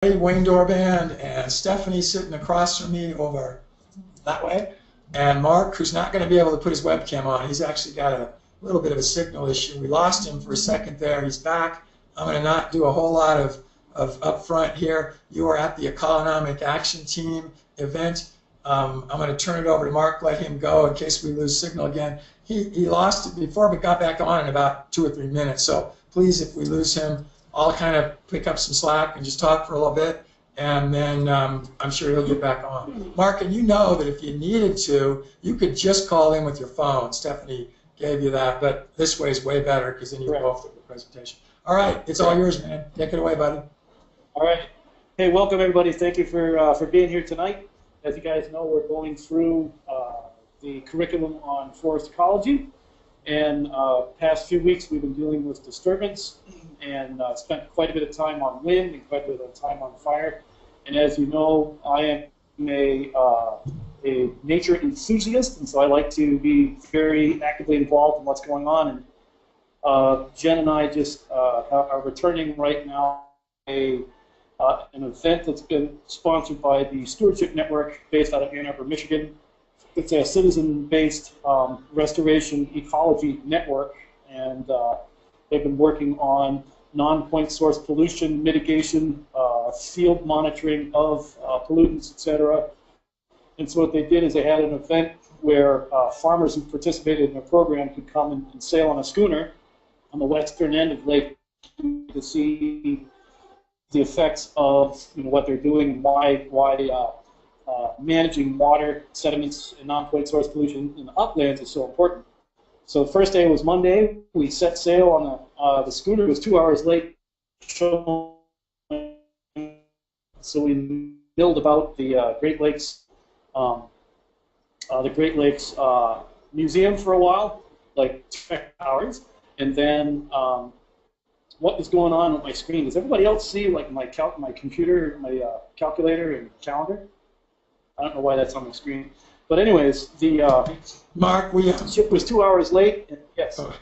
Wayne Doorband and Stephanie sitting across from me over that way, and Mark, who's not going to be able to put his webcam on. He's actually got a little bit of a signal issue. We lost him for a second there. He's back. I'm going to not do a whole lot of up front here. You are at the Economic Action Team event. I'm going to turn it over to Mark, let him go in case we lose signal again. He lost it before but got back on in about 2 or 3 minutes. So please, if we lose him, I'll kind of pick up some slack and just talk for a little bit, and then I'm sure he'll get back on. Mark, and you know that if you needed to, you could just call in with your phone. Stephanie gave you that, but this way is way better because then you go through the presentation. All right, it's all yours, man. Take it away, buddy. All right. Hey, welcome, everybody. Thank you for being here tonight. As you guys know, we're going through the curriculum on forest ecology. And past few weeks, we've been dealing with disturbance and spent quite a bit of time on wind and quite a bit of time on fire. And as you know, I am a nature enthusiast, and so I like to be very actively involved in what's going on. And Jen and I just are returning right now an event that's been sponsored by the Stewardship Network based out of Ann Arbor, Michigan. It's a citizen-based restoration ecology network, and they've been working on non-point source pollution mitigation, field monitoring of pollutants, etc. And so what they did is they had an event where farmers who participated in the program could come and sail on a schooner on the western end of Lake to see the effects of what they're doing and why managing water, sediments, and non-point source pollution in the uplands is so important. So the first day was Monday. We set sail on the schooner. It was 2 hours late. So we milled about the Great Lakes, Museum for a while, like 2 hours, and then what is going on with my screen? Does everybody else see like my computer, my calculator and calendar? I don't know why that's on the screen. But anyways, the Mark, ship was 2 hours late. And, yes. Oh,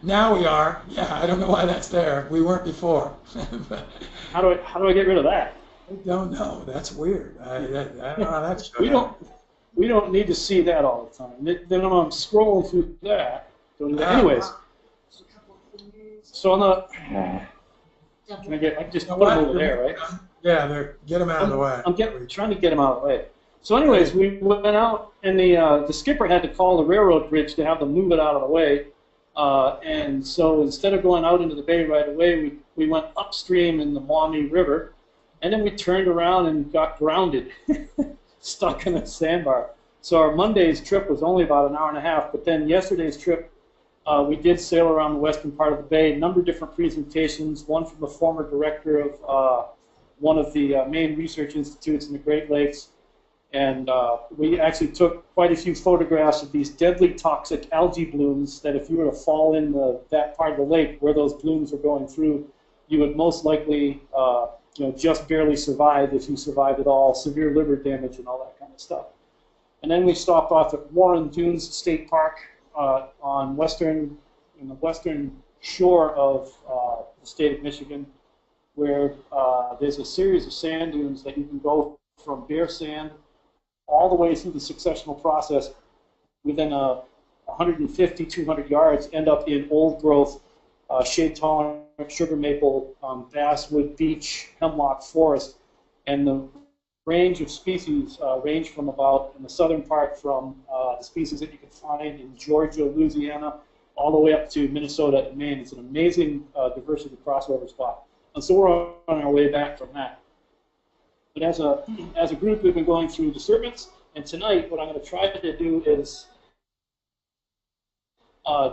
now we are. Yeah, I don't know why that's there. We weren't before. How do I get rid of that? I don't know. That's weird. I don't know how that's. We don't need to see that all the time. Then I'm scrolling through that. Anyways, so on the. I can just put them over there, right? Yeah, get them out of the way. I'm trying to get them out of the way. So anyways, we went out, and the skipper had to call the railroad bridge to have them move it out of the way. And so instead of going out into the bay right away, we went upstream in the Maumee River, and then we turned around and got grounded, stuck in a sandbar. So our Monday's trip was only about an hour and a half, but then yesterday's trip, we did sail around the western part of the bay, a number of different presentations, one from the former director of one of the main research institutes in the Great Lakes. And we actually took quite a few photographs of these deadly toxic algae blooms that if you were to fall in that part of the lake where those blooms are going through, you would most likely just barely survive if you survived at all, severe liver damage and all that kind of stuff. And then we stopped off at Warren Dunes State Park in the western shore of the state of Michigan, where there's a series of sand dunes that you can go from bare sand all the way through the successional process. Within 150, 200 yards, end up in old growth, shade-tolerant sugar maple, basswood, beech, hemlock forest, and the range of species range from about, in the southern part, from the species that you can find in Georgia, Louisiana, all the way up to Minnesota and Maine. It's an amazing diversity crossover spot. And so we're on our way back from that. But as a group, we've been going through disturbance, and tonight what I'm going to try to do is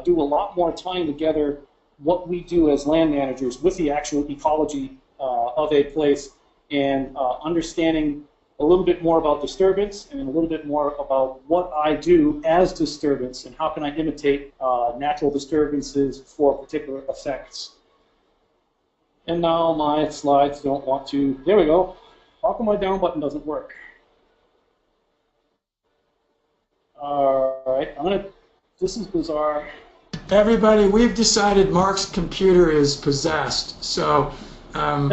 do a lot more tying together what we do as land managers with the actual ecology of a place, and understanding a little bit more about disturbance and a little bit more about what I do as disturbance and how can I imitate natural disturbances for particular effects. And now my slides don't want to, there we go. How come my down button doesn't work? All right, this is bizarre. Everybody, we've decided Mark's computer is possessed. So, All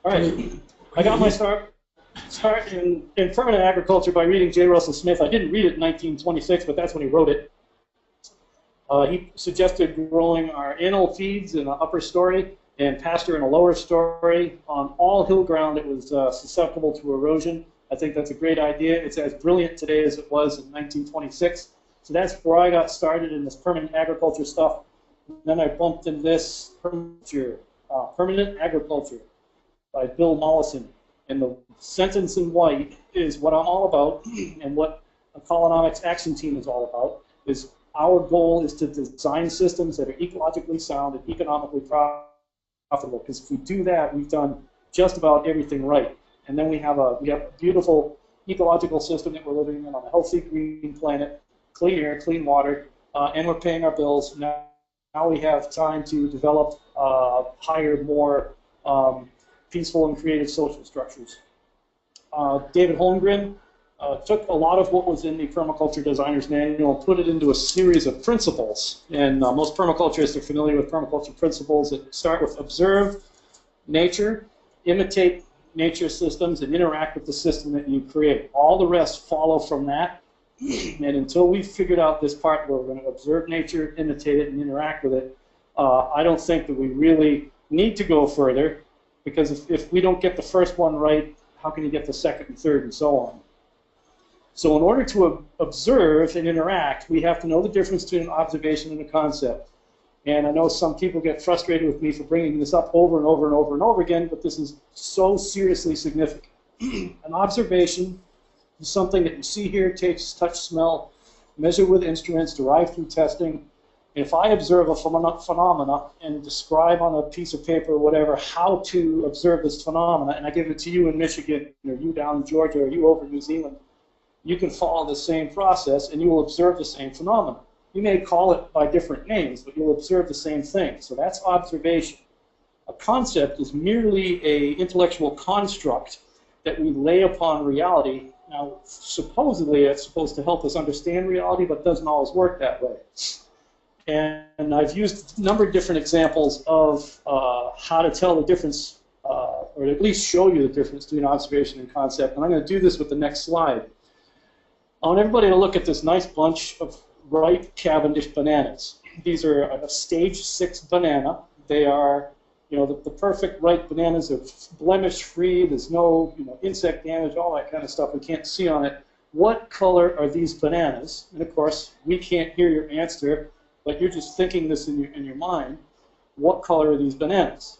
right. I got my start in permanent agriculture by reading J. Russell Smith. I didn't read it in 1926, but that's when he wrote it. He suggested growing our animal feeds in the upper story and pasture in a lower story on all hill ground that was susceptible to erosion. I think that's a great idea. It's as brilliant today as it was in 1926. So that's where I got started in this permanent agriculture stuff. And then I bumped into this permanent agriculture by Bill Mollison. And the sentence in white is what I'm all about, and what a Colonomics Action Team is all about. Is our goal is to design systems that are ecologically sound and economically profitable. Because if we do that, we've done just about everything right. And then we have a beautiful ecological system that we're living in on a healthy green planet, clean air, clean water, and we're paying our bills. Now we have time to develop higher, more peaceful and creative social structures. David Holmgren took a lot of what was in the Permaculture Designer's Manual and put it into a series of principles. And most permaculturists are familiar with permaculture principles that start with observe nature, imitate nature systems, and interact with the system that you create. All the rest follow from that. And until we've figured out this part where we're going to observe nature, imitate it, and interact with it, I don't think that we really need to go further, because if we don't get the first one right, how can you get the second and third and so on? So in order to observe and interact, we have to know the difference between an observation and a concept. And I know some people get frustrated with me for bringing this up over and over and over and over again, but this is so seriously significant. An observation is something that you see, hear, taste, touch, smell, measure with instruments, derived through testing. And if I observe a phenomena and describe on a piece of paper or whatever how to observe this phenomena, and I give it to you in Michigan, or you down in Georgia, or you over in New Zealand, you can follow the same process and you will observe the same phenomena. You may call it by different names, but you'll observe the same thing. So that's observation. A concept is merely an intellectual construct that we lay upon reality. Now, supposedly it's supposed to help us understand reality, but doesn't always work that way. And I've used a number of different examples of how to tell the difference, or at least show you the difference between observation and concept. And I'm going to do this with the next slide. I want everybody to look at this nice bunch of ripe Cavendish bananas. These are a stage 6 banana. They are, the perfect ripe bananas. Are blemish-free. There's no, insect damage, all that kind of stuff we can't see on it. What color are these bananas? And of course, we can't hear your answer, but you're just thinking this in your mind. What color are these bananas?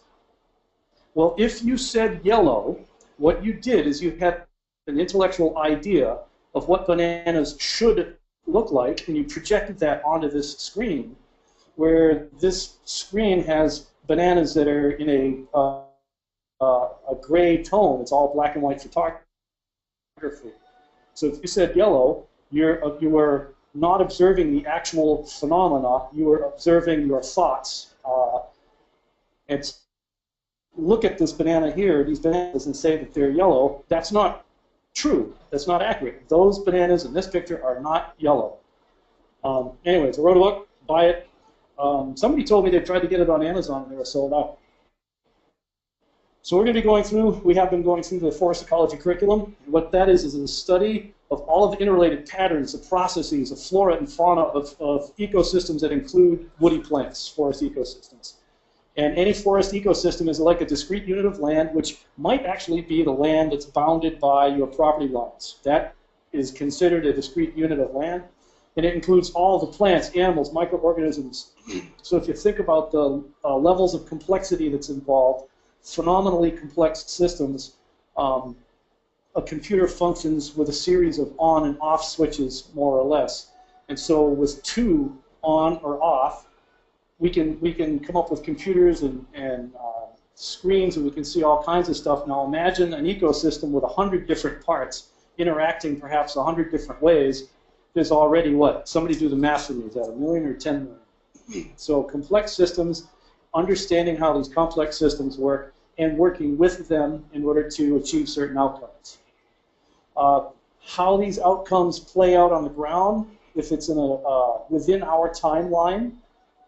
Well, if you said yellow, what you did is you had an intellectual idea of what bananas should look like, and you projected that onto this screen, where this screen has bananas that are in a gray tone. It's all black and white photography. So if you said yellow, you were not observing the actual phenomena, you were observing your thoughts. And look at this banana here, these bananas, and say that they're yellow. That's not true. That's not accurate. Those bananas in this picture are not yellow. Anyways, I wrote a book, buy it. Somebody told me they tried to get it on Amazon and they were sold out. So we're going to be going through, we have been going through the forest ecology curriculum. What that is a study of all of the interrelated patterns, the processes of flora and fauna of ecosystems that include woody plants, forest ecosystems. And any forest ecosystem is like a discrete unit of land, which might actually be the land that's bounded by your property lines. That is considered a discrete unit of land, and it includes all the plants, animals, microorganisms. So if you think about the levels of complexity that's involved, phenomenally complex systems, a computer functions with a series of on and off switches, more or less. And so with 2 on or off, we can come up with computers and screens, and we can see all kinds of stuff. Now imagine an ecosystem with 100 different parts interacting perhaps 100 different ways. There's already what? Somebody do the math for me. Is that 1 million or 10 million? So complex systems, understanding how these complex systems work, and working with them in order to achieve certain outcomes. How these outcomes play out on the ground, if it's in within our timeline,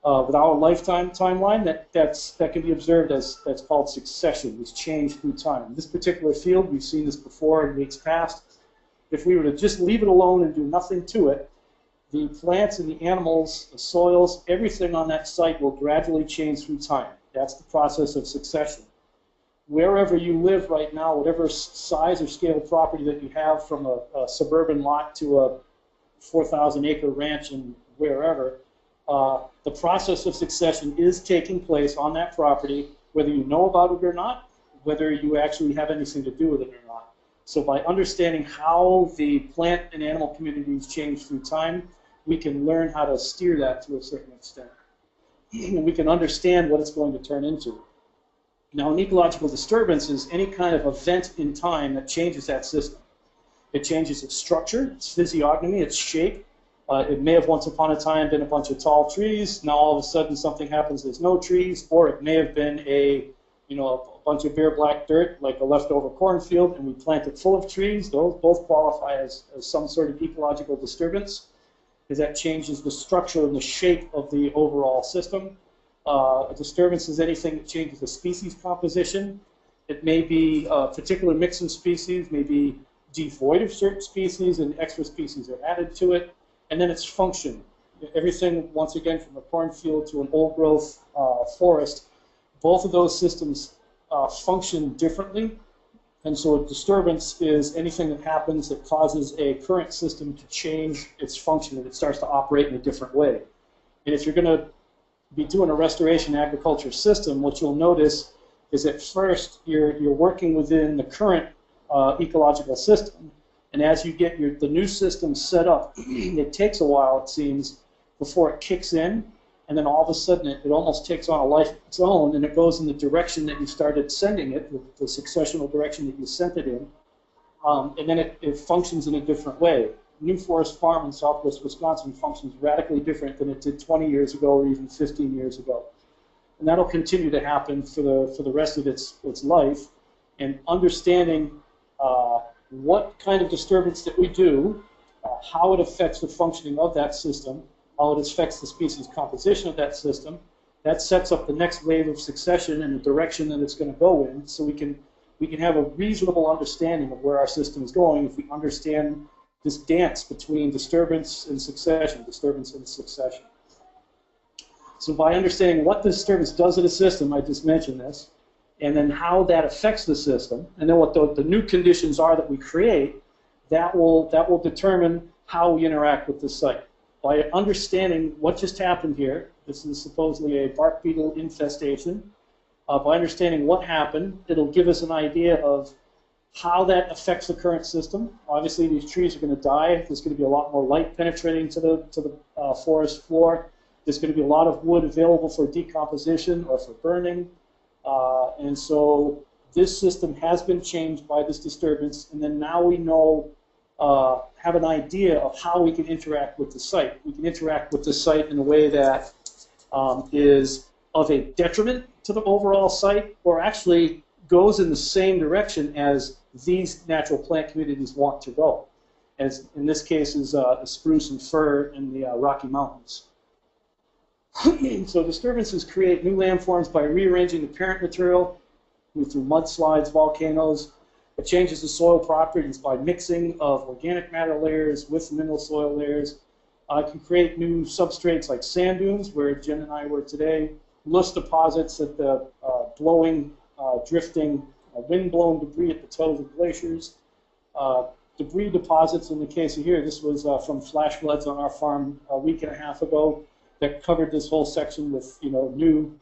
with our lifetime timeline, that can be observed as that's called succession, this change through time. In this particular field, we've seen this before in weeks past. If we were to just leave it alone and do nothing to it, the plants and the animals, the soils, everything on that site will gradually change through time. That's the process of succession. Wherever you live right now, whatever size or scale property that you have, from a suburban lot to a 4,000-acre ranch and wherever, the process of succession is taking place on that property, whether you know about it or not, whether you actually have anything to do with it or not. So by understanding how the plant and animal communities change through time, we can learn how to steer that to a certain extent. And we can understand what it's going to turn into. Now, an ecological disturbance is any kind of event in time that changes that system. It changes its structure, its physiognomy, its shape. It may have once upon a time been a bunch of tall trees. Now all of a sudden something happens, there's no trees. Or it may have been a bunch of bare black dirt, like a leftover cornfield, and we plant it full of trees. Those both qualify as some sort of ecological disturbance, because that changes the structure and the shape of the overall system. A disturbance is anything that changes the species composition. It may be a particular mix of species, may be devoid of certain species, and extra species are added to it. And then its function. Everything, once again, from a cornfield to an old-growth forest, both of those systems function differently. And so a disturbance is anything that happens that causes a current system to change its function, and it starts to operate in a different way. And if you're going to be doing a restoration agriculture system, what you'll notice is at first you're working within the current ecological system. And as you get the new system set up, it takes a while, it seems, before it kicks in. And then all of a sudden it almost takes on a life of its own, and it goes in the direction that you started sending it, the successional direction that you sent it in. And then it functions in a different way. New Forest Farm in southwest Wisconsin functions radically different than it did 20 years ago or even 15 years ago. And that'll continue to happen for the rest of its life. And understanding what kind of disturbance that we do, how it affects the functioning of that system, how it affects the species composition of that system, that sets up the next wave of succession and the direction that it's going to go in. So we can have a reasonable understanding of where our system is going if we understand this dance between disturbance and succession, disturbance and succession. So by understanding what the disturbance does to the system, I just mentioned this, and then how that affects the system, and then what the new conditions are that we create, that will determine how we interact with the site. By understanding what just happened here, this is supposedly a bark beetle infestation. By understanding what happened, it'll give us an idea of how that affects the current system. Obviously, these trees are going to die. There's going to be a lot more light penetrating to the forest floor. There's going to be a lot of wood available for decomposition or for burning. And so this system has been changed by this disturbance, and then now we know, have an idea of how we can interact with the site. We can interact with the site in a way that is of a detriment to the overall site, or actually goes in the same direction as these natural plant communities want to go. As in this case is spruce and fir in the Rocky Mountains. So disturbances create new landforms by rearranging the parent material through mudslides, volcanoes. It changes the soil properties by mixing of organic matter layers with mineral soil layers. It can create new substrates like sand dunes, where Jen and I were today, loess deposits at the blowing, drifting, wind-blown debris at the toes of glaciers. Debris deposits in the case of here, this was from flash floods on our farm a week and a half ago that covered this whole section with new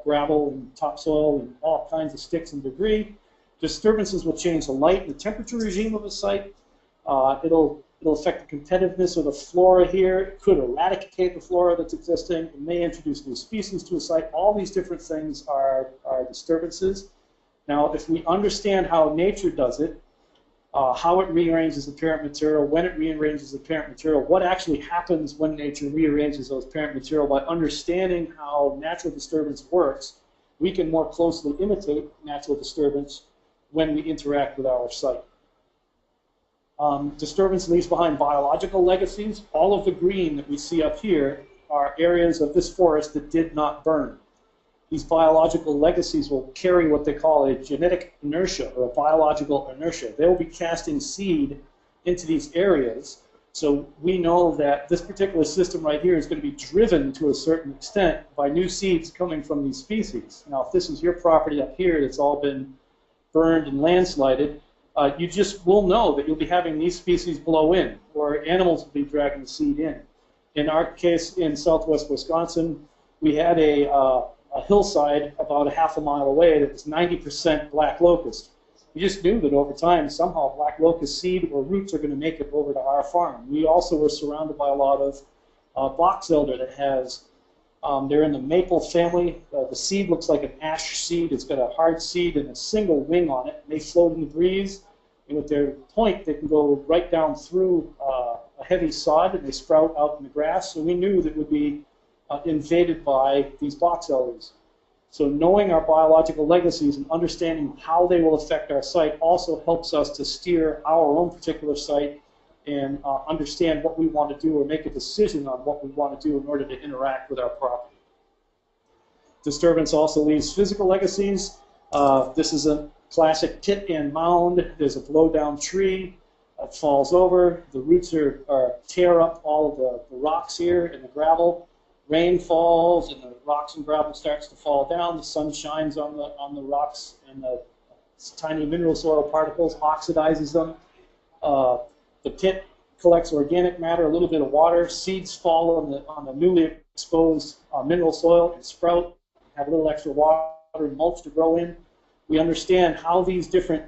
gravel and topsoil and all kinds of sticks and debris. Disturbances will change the light and the temperature regime of a site. It'll affect the competitiveness of the flora here. It could eradicate the flora that's existing. It may introduce new species to a site. All these different things are disturbances. Now, if we understand how nature does it, how it rearranges the parent material, when it rearranges the parent material, what actually happens when nature rearranges those parent material, by understanding how natural disturbance works, we can more closely imitate natural disturbance when we interact with our site. Disturbance leaves behind biological legacies. All of the green that we see up here are areas of this forest that did not burn. These biological legacies will carry what they call a genetic inertia or a biological inertia. They will be casting seed into these areas. So we know that this particular system right here is going to be driven to a certain extent by new seeds coming from these species. Now, if this is your property up here that's all been burned and landslided, you just will know that you'll be having these species blow in, or animals will be dragging the seed in. In our case in southwest Wisconsin, we had a hillside about a half a mile away that was 90% black locust. We just knew that over time, somehow black locust seed or roots are going to make it over to our farm. We also were surrounded by a lot of box elder that has, they're in the maple family. The seed looks like an ash seed. It's got a hard seed and a single wing on it. And they float in the breeze. And with their point, they can go right down through a heavy sod, and they sprout out in the grass. So we knew that it would be invaded by these box elders. So knowing our biological legacies and understanding how they will affect our site also helps us to steer our own particular site and understand what we want to do or make a decision on what we want to do in order to interact with our property. Disturbance also leaves physical legacies. This is a classic pit and mound. There's a blow-down tree. It falls over. The roots tear up all of the rocks here and the gravel. Rain falls and the rocks and gravel starts to fall down. The sun shines on the rocks and the tiny mineral soil particles, oxidizes them. The pit collects organic matter, a little bit of water. Seeds fall on the newly exposed mineral soil and sprout, have a little extra water and mulch to grow in. We understand how these different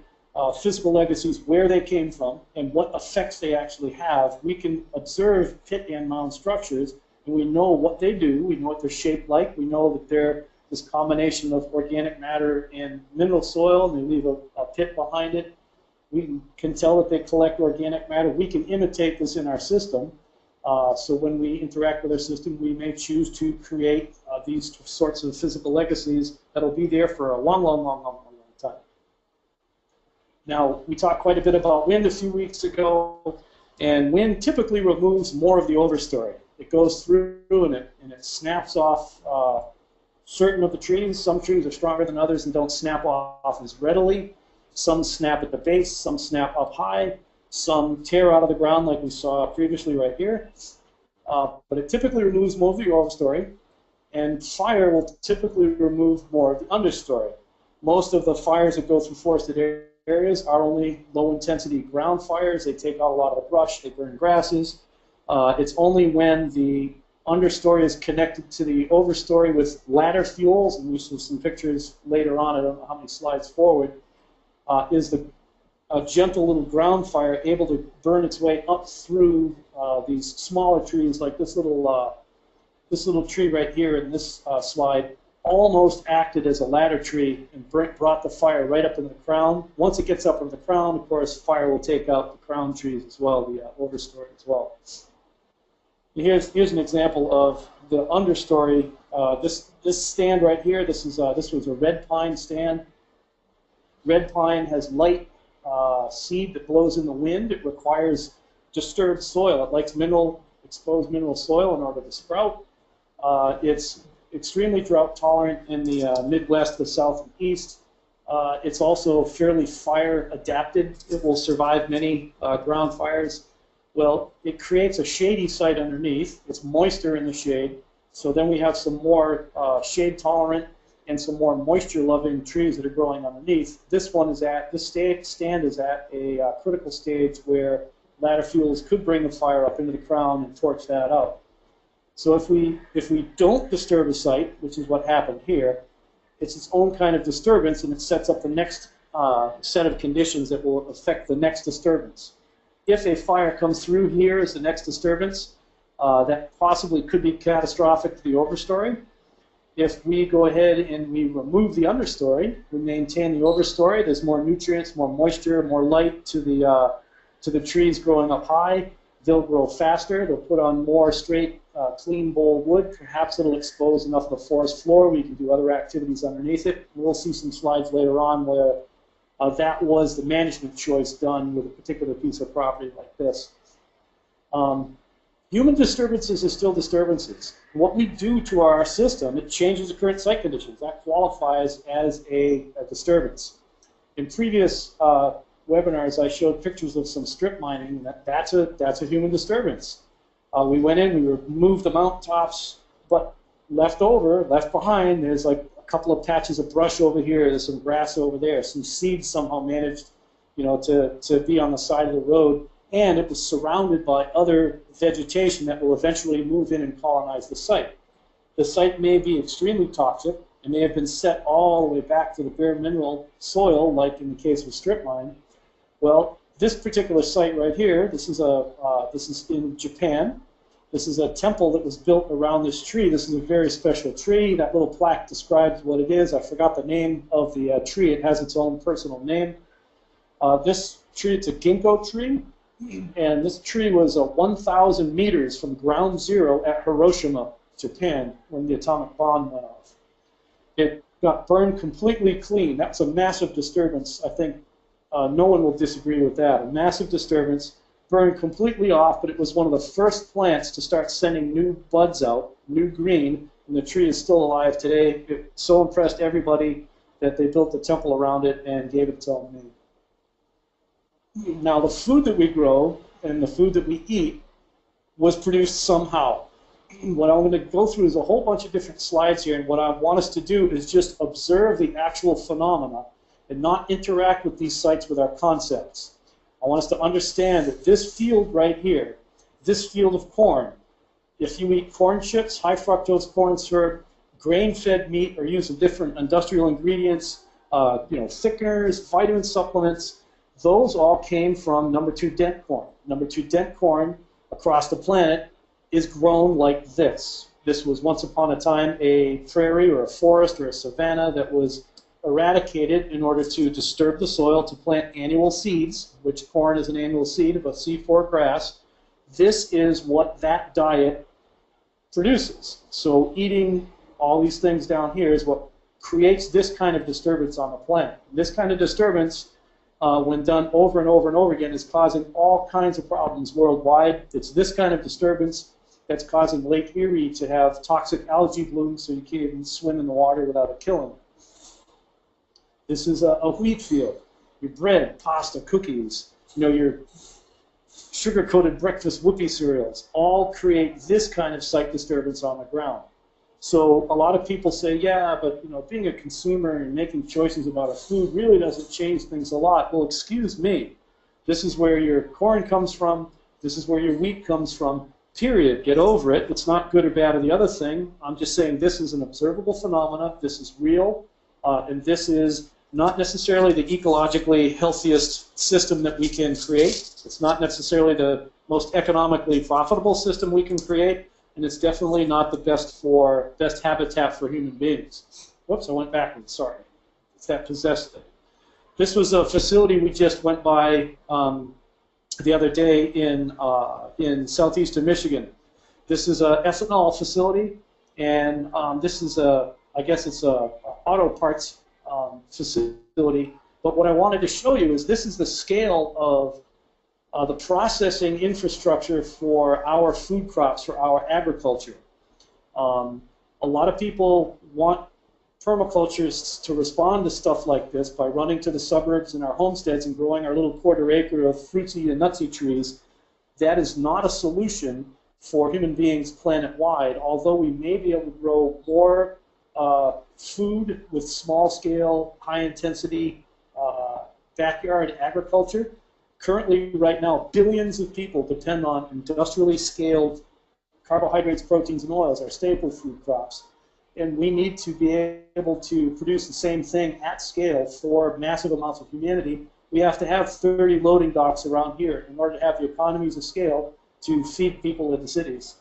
physical legacies, where they came from, and what effects they actually have. We can observe pit and mound structures, and we know what they do. We know what they're shaped like. We know that they're this combination of organic matter and mineral soil, and they leave a pit behind it. We can tell that they collect organic matter. We can imitate this in our system. So when we interact with our system, we may choose to create these sorts of physical legacies that'll be there for a long, long, long, long, long, long time. Now, we talked quite a bit about wind a few weeks ago, and wind typically removes more of the overstory. It goes through and it snaps off certain of the trees. Some trees are stronger than others and don't snap off as readily. Some snap at the base, some snap up high, some tear out of the ground like we saw previously right here. But it typically removes more of the overstory, and fire will typically remove more of the understory. Most of the fires that go through forested areas are only low-intensity ground fires. They take out a lot of the brush, they burn grasses. It's only when the understory is connected to the overstory with ladder fuels, and we'll see some pictures later on, I don't know how many slides forward, is a gentle little ground fire able to burn its way up through these smaller trees, like this little tree right here in this slide, almost acted as a ladder tree and brought the fire right up in the crown. Once it gets up in the crown, of course, fire will take out the crown trees as well, the overstory as well. Here's an example of the understory. This stand right here, this was a red pine stand. Red pine has light seed that blows in the wind. It requires disturbed soil. It likes exposed mineral soil in order to sprout. It's extremely drought tolerant in the Midwest, the South, and East. It's also fairly fire adapted. It will survive many ground fires. Well, it creates a shady site underneath. It's moister in the shade. So then we have some more shade tolerant and some more moisture-loving trees that are growing underneath. This stand is at a critical stage where ladder fuels could bring the fire up into the crown and torch that out. So if we don't disturb a site, which is what happened here, it's its own kind of disturbance, and it sets up the next set of conditions that will affect the next disturbance. If a fire comes through here as the next disturbance, that possibly could be catastrophic to the overstory. If we go ahead and we remove the understory, we maintain the overstory, there's more nutrients, more moisture, more light to the trees growing up high. They'll grow faster. They'll put on more straight, clean bowl wood. Perhaps it'll expose enough of the forest floor. We can do other activities underneath it. We'll see some slides later on where that was the management choice done with a particular piece of property like this. Human disturbances are still disturbances. What we do to our system, it changes the current site conditions. That qualifies as a disturbance. In previous webinars, I showed pictures of some strip mining. That's a human disturbance. We went in, we removed the mountaintops, but left behind, there's like a couple of patches of brush over here, there's some grass over there, some seeds somehow managed, to be on the side of the road, and it was surrounded by other vegetation that will eventually move in and colonize the site. The site may be extremely toxic. It may have been set all the way back to the bare mineral soil, like in the case of strip mine. Well, this particular site right here, this is in Japan. This is a temple that was built around this tree. This is a very special tree. That little plaque describes what it is. I forgot the name of the tree. It has its own personal name. This tree, it's a ginkgo tree. And this tree was 1,000 meters from ground zero at Hiroshima, Japan, when the atomic bomb went off. It got burned completely clean. That's a massive disturbance. I think no one will disagree with that. A massive disturbance, burned completely off, but it was one of the first plants to start sending new buds out, new green, and the tree is still alive today. It so impressed everybody that they built a temple around it and gave it its own name. Now, the food that we grow and the food that we eat was produced somehow. What I'm going to go through is a whole bunch of different slides here, and what I want us to do is just observe the actual phenomena and not interact with these sites with our concepts. I want us to understand that this field right here, this field of corn, if you eat corn chips, high fructose corn syrup, grain-fed meat, or use of different industrial ingredients, thickeners, vitamin supplements, those all came from number 2 dent corn. Number 2 dent corn across the planet is grown like this. This was once upon a time a prairie or a forest or a savanna that was eradicated in order to disturb the soil to plant annual seeds, which corn is an annual seed of a C4 grass. This is what that diet produces. So eating all these things down here is what creates this kind of disturbance on the planet. This kind of disturbance, when done over and over and over again, is causing all kinds of problems worldwide. It's this kind of disturbance that's causing Lake Erie to have toxic algae blooms so you can't even swim in the water without it killing you. This is a wheat field. Your bread, pasta, cookies, your sugar-coated breakfast whoopie cereals all create this kind of site disturbance on the ground. So a lot of people say, yeah, but being a consumer and making choices about a food really doesn't change things a lot. Well, excuse me. This is where your corn comes from. This is where your wheat comes from. Period. Get over it. It's not good or bad or the other thing. I'm just saying this is an observable phenomena. This is real, and this is not necessarily the ecologically healthiest system that we can create. It's not necessarily the most economically profitable system we can create. And it's definitely not the best habitat for human beings. Whoops, I went backwards, sorry. It's that possessed thing. This was a facility we just went by the other day in southeastern Michigan. This is an ethanol facility, and this is I guess it's a auto parts facility. But what I wanted to show you is this is the scale of the processing infrastructure for our food crops, for our agriculture. A lot of people want permaculturists to respond to stuff like this by running to the suburbs and our homesteads and growing our little quarter acre of fruitsy and nutsy trees. That is not a solution for human beings planet-wide, although we may be able to grow more food with small-scale, high-intensity backyard agriculture. Currently, right now, billions of people depend on industrially scaled carbohydrates, proteins, and oils, our staple food crops. And we need to be able to produce the same thing at scale for massive amounts of humanity. We have to have 30 loading docks around here in order to have the economies of scale to feed people in the cities.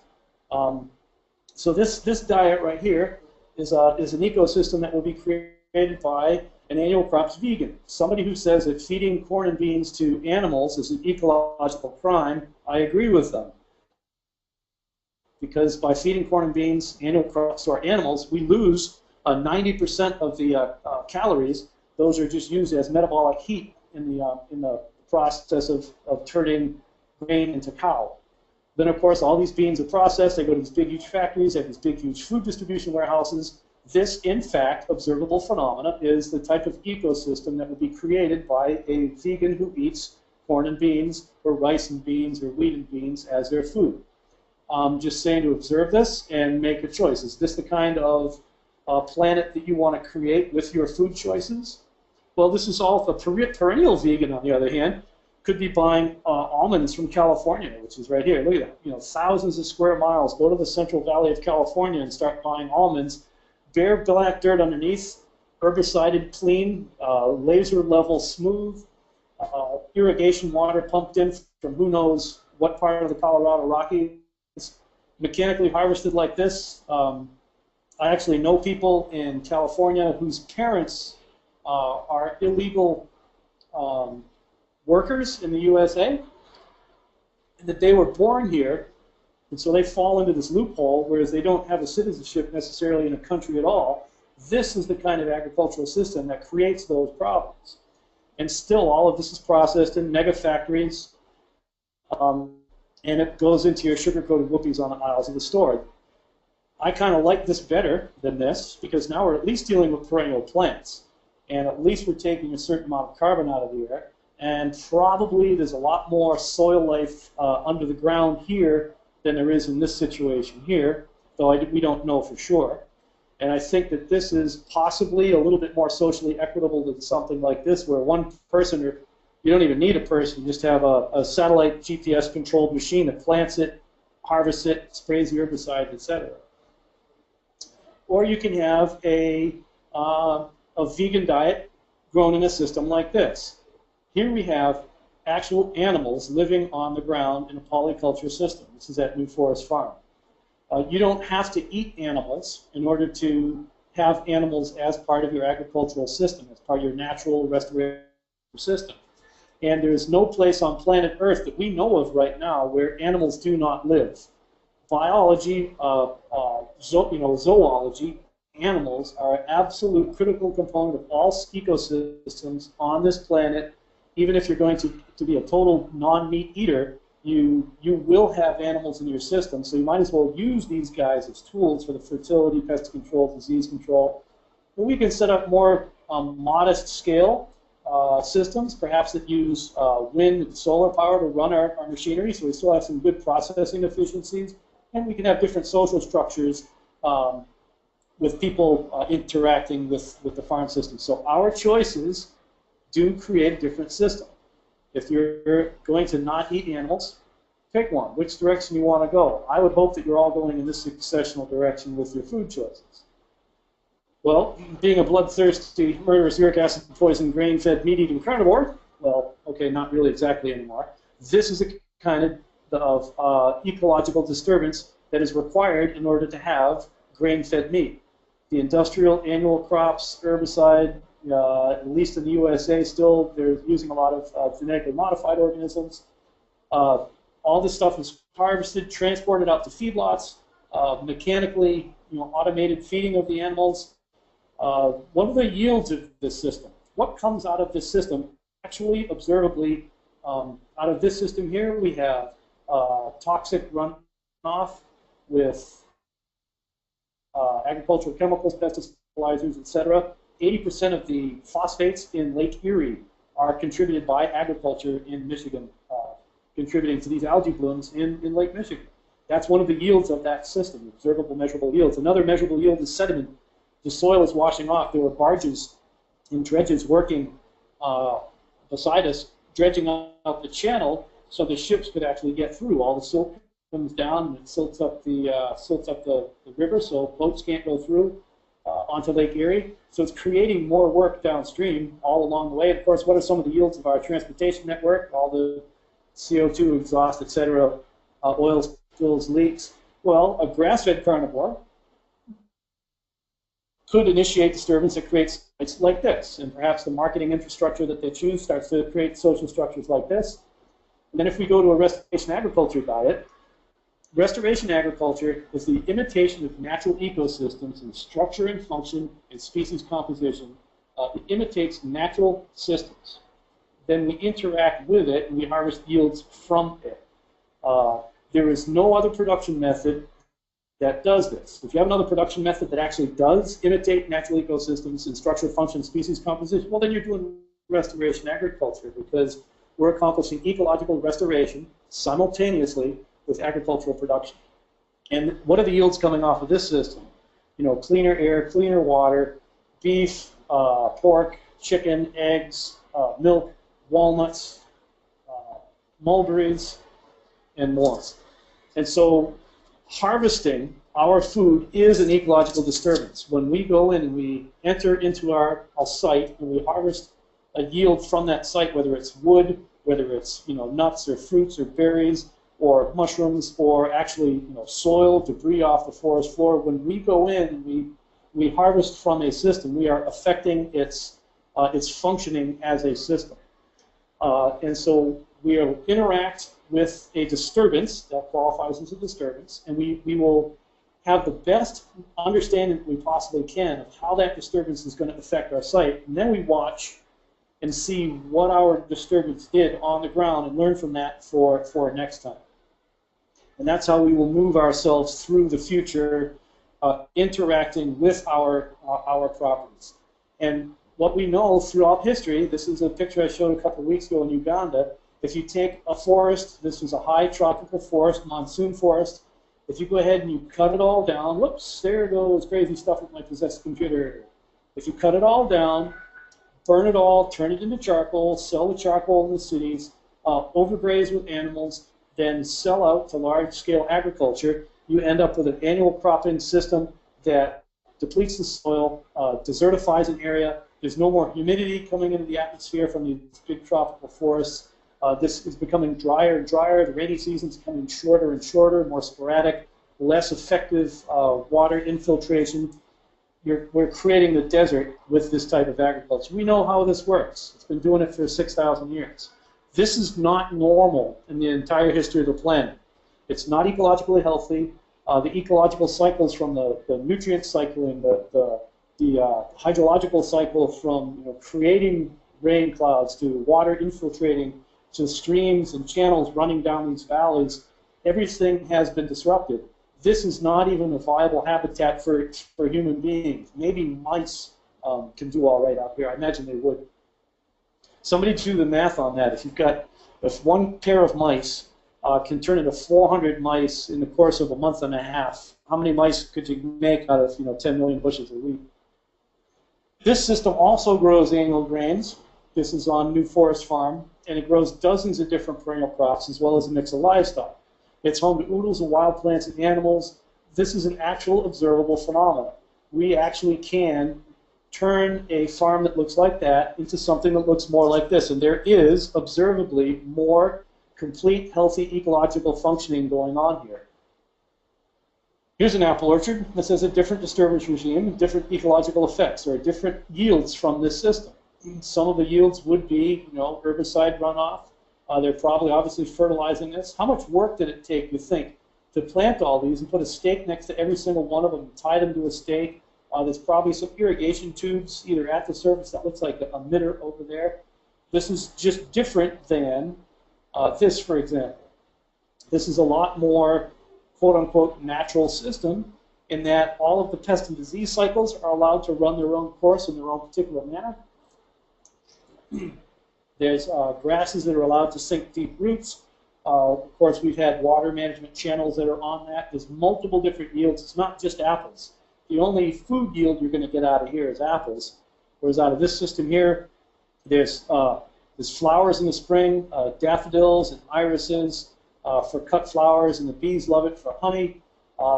So this diet right here is an ecosystem that will be created by an annual crops vegan. Somebody who says that feeding corn and beans to animals is an ecological crime, I agree with them. Because by feeding corn and beans, annual crops to our animals, we lose 90% of the calories. Those are just used as metabolic heat in the process of turning grain into cow. Then, of course, all these beans are processed. They go to these big, huge factories. They have these big, huge food distribution warehouses. This, in fact, observable phenomena is the type of ecosystem that would be created by a vegan who eats corn and beans, or rice and beans, or wheat and beans as their food. Just saying to observe this and make a choice. Is this the kind of planet that you want to create with your food choices? Well, this is all the perennial vegan, on the other hand, could be buying almonds from California, which is right here. Look at that. You know, thousands of square miles. Go to the Central Valley of California and start buying almonds. Bare black dirt underneath, herbicided clean, laser level smooth, irrigation water pumped in from who knows what part of the Colorado Rockies, mechanically harvested like this. I actually know people in California whose parents are illegal workers in the USA, and that they were born here, and so they fall into this loophole, whereas they don't have a citizenship necessarily in a country at all. This is the kind of agricultural system that creates those problems. And still, all of this is processed in mega factories, and it goes into your sugar-coated whoopies on the aisles of the store. I kind of like this better than this, because now we're at least dealing with perennial plants, and at least we're taking a certain amount of carbon out of the air, and probably there's a lot more soil life under the ground here than there is in this situation here, though we don't know for sure. And I think that this is possibly a little bit more socially equitable than something like this, where one person, or you don't even need a person, you just have a satellite GPS-controlled machine that plants it, harvests it, sprays the herbicide, etc. Or you can have a vegan diet grown in a system like this. Here we have actual animals living on the ground in a polyculture system. This is at New Forest Farm. You don't have to eat animals in order to have animals as part of your agricultural system, as part of your natural restoration system. And there's no place on planet Earth that we know of right now where animals do not live. Biology, zoology, animals are an absolute critical component of all ecosystems on this planet. Even if you're going to be a total non-meat eater, you will have animals in your system, so you might as well use these guys as tools for the fertility, pest control, disease control. But we can set up more modest scale systems, perhaps that use wind and solar power to run our machinery, so we still have some good processing efficiencies, and we can have different social structures with people interacting with the farm system. So our choices do create a different system. If you're going to not eat animals, pick one. Which direction you want to go? I would hope that you're all going in this successional direction with your food choices. Well, being a bloodthirsty, murderous, uric acid poison, grain-fed, meat-eating carnivore, well, okay, not really exactly anymore. This is a kind of ecological disturbance that is required in order to have grain-fed meat. The industrial annual crops, herbicide, at least in the USA, still they're using a lot of genetically modified organisms. All this stuff is harvested, transported out to feedlots, mechanically, automated feeding of the animals. What are the yields of this system? What comes out of this system? Actually, observably, out of this system here, we have toxic runoff with agricultural chemicals, pesticides, etc. 80% of the phosphates in Lake Erie are contributed by agriculture in Michigan, contributing to these algae blooms in Lake Michigan. That's one of the yields of that system, observable, measurable yields. Another measurable yield is sediment. The soil is washing off. There were barges and dredges working beside us, dredging out the channel so the ships could actually get through. All the silt comes down and it silts up the river, so boats can't go through onto Lake Erie. So it's creating more work downstream all along the way. And of course, what are some of the yields of our transportation network? All the CO2 exhaust, etc., oil spills, leaks. Well, a grass-fed carnivore could initiate disturbance that creates sites like this, and perhaps the marketing infrastructure that they choose starts to create social structures like this. And then if we go to a restoration agriculture diet, restoration agriculture is the imitation of natural ecosystems in structure and function and species composition. It imitates natural systems. Then we interact with it and we harvest yields from it. There is no other production method that does this. If you have another production method that actually does imitate natural ecosystems and structure, function, species composition, well, then you're doing restoration agriculture, because we're accomplishing ecological restoration simultaneously with agricultural production. And what are the yields coming off of this system? You know, cleaner air, cleaner water, beef, pork, chicken, eggs, milk, walnuts, mulberries, and more. And so harvesting our food is an ecological disturbance. When we go in and we enter into our site and we harvest a yield from that site, whether it's wood, whether it's nuts or fruits or berries or mushrooms or actually soil, debris off the forest floor, when we go in and we harvest from a system, we are affecting its functioning as a system. And so we will interact with a disturbance that qualifies as a disturbance, and we will have the best understanding that we possibly can of how that disturbance is going to affect our site, and then we watch and see what our disturbance did on the ground and learn from that for next time. And that's how we will move ourselves through the future, interacting with our properties. And what we know throughout history, this is a picture I showed a couple of weeks ago in Uganda. If you take a forest, this was a high tropical forest, monsoon forest. If you go ahead and you cut it all down, whoops, there goes crazy stuff with my possessed computer. If you cut it all down, burn it all, turn it into charcoal, sell the charcoal in the cities, overgraze with animals, then sell out to large-scale agriculture, you end up with an annual cropping system that depletes the soil, desertifies an area. There's no more humidity coming into the atmosphere from these big tropical forests. This is becoming drier and drier. The rainy season's becoming shorter and shorter, more sporadic, less effective water infiltration. We're creating the desert with this type of agriculture. We know how this works. It's been doing it for 6,000 years. This is not normal in the entire history of the planet. It's not ecologically healthy. The ecological cycles from the nutrient cycling, the hydrological cycle from creating rain clouds to water infiltrating to streams and channels running down these valleys, everything has been disrupted. This is not even a viable habitat for human beings. Maybe mice can do all right out here. I imagine they would. Somebody do the math on that. If one pair of mice can turn into 400 mice in the course of a month and a half, how many mice could you make out of 10 million bushels of wheat? This system also grows annual grains. This is on New Forest Farm, and it grows dozens of different perennial crops as well as a mix of livestock. It's home to oodles of wild plants and animals. This is an actual observable phenomenon. We actually can turn a farm that looks like that into something that looks more like this, and there is observably more complete, healthy, ecological functioning going on here. Here's an apple orchard. This has a different disturbance regime, different ecological effects, or different yields from this system. Some of the yields would be, herbicide runoff. They're probably obviously fertilizing this. How much work did it take, you think, to plant all these and put a stake next to every single one of them and tie them to a stake? There's probably some irrigation tubes either at the surface that looks like a emitter over there. This is just different than this, for example. This is a lot more, quote-unquote, natural system in that all of the pest and disease cycles are allowed to run their own course in their own particular manner. There's grasses that are allowed to sink deep roots. Of course, we've had water management channels that are on that. There's multiple different yields. It's not just apples. The only food yield you're going to get out of here is apples. Whereas out of this system here, there's flowers in the spring, daffodils and irises for cut flowers, and the bees love it for honey.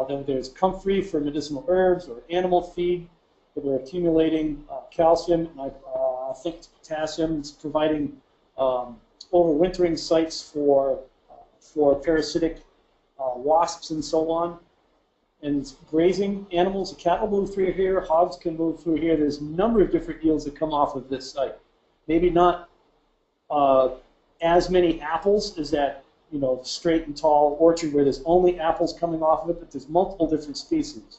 Then there's comfrey for medicinal herbs or animal feed that are accumulating calcium, and I think it's potassium. It's providing overwintering sites for parasitic wasps and so on. And grazing animals, cattle move through here, hogs can move through here. There's a number of different yields that come off of this site. Maybe not as many apples as that straight and tall orchard where there's only apples coming off of it, but there's multiple different species.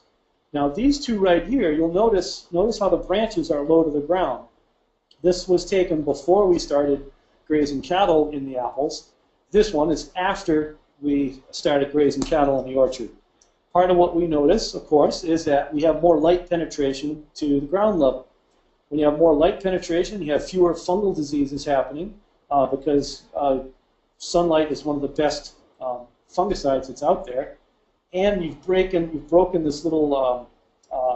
Now these two right here, you'll notice how the branches are low to the ground. This was taken before we started grazing cattle in the apples. This one is after we started grazing cattle in the orchard. Part of what we notice, of course, is that we have more light penetration to the ground level. When you have more light penetration, you have fewer fungal diseases happening because sunlight is one of the best fungicides that's out there. And you've broken this little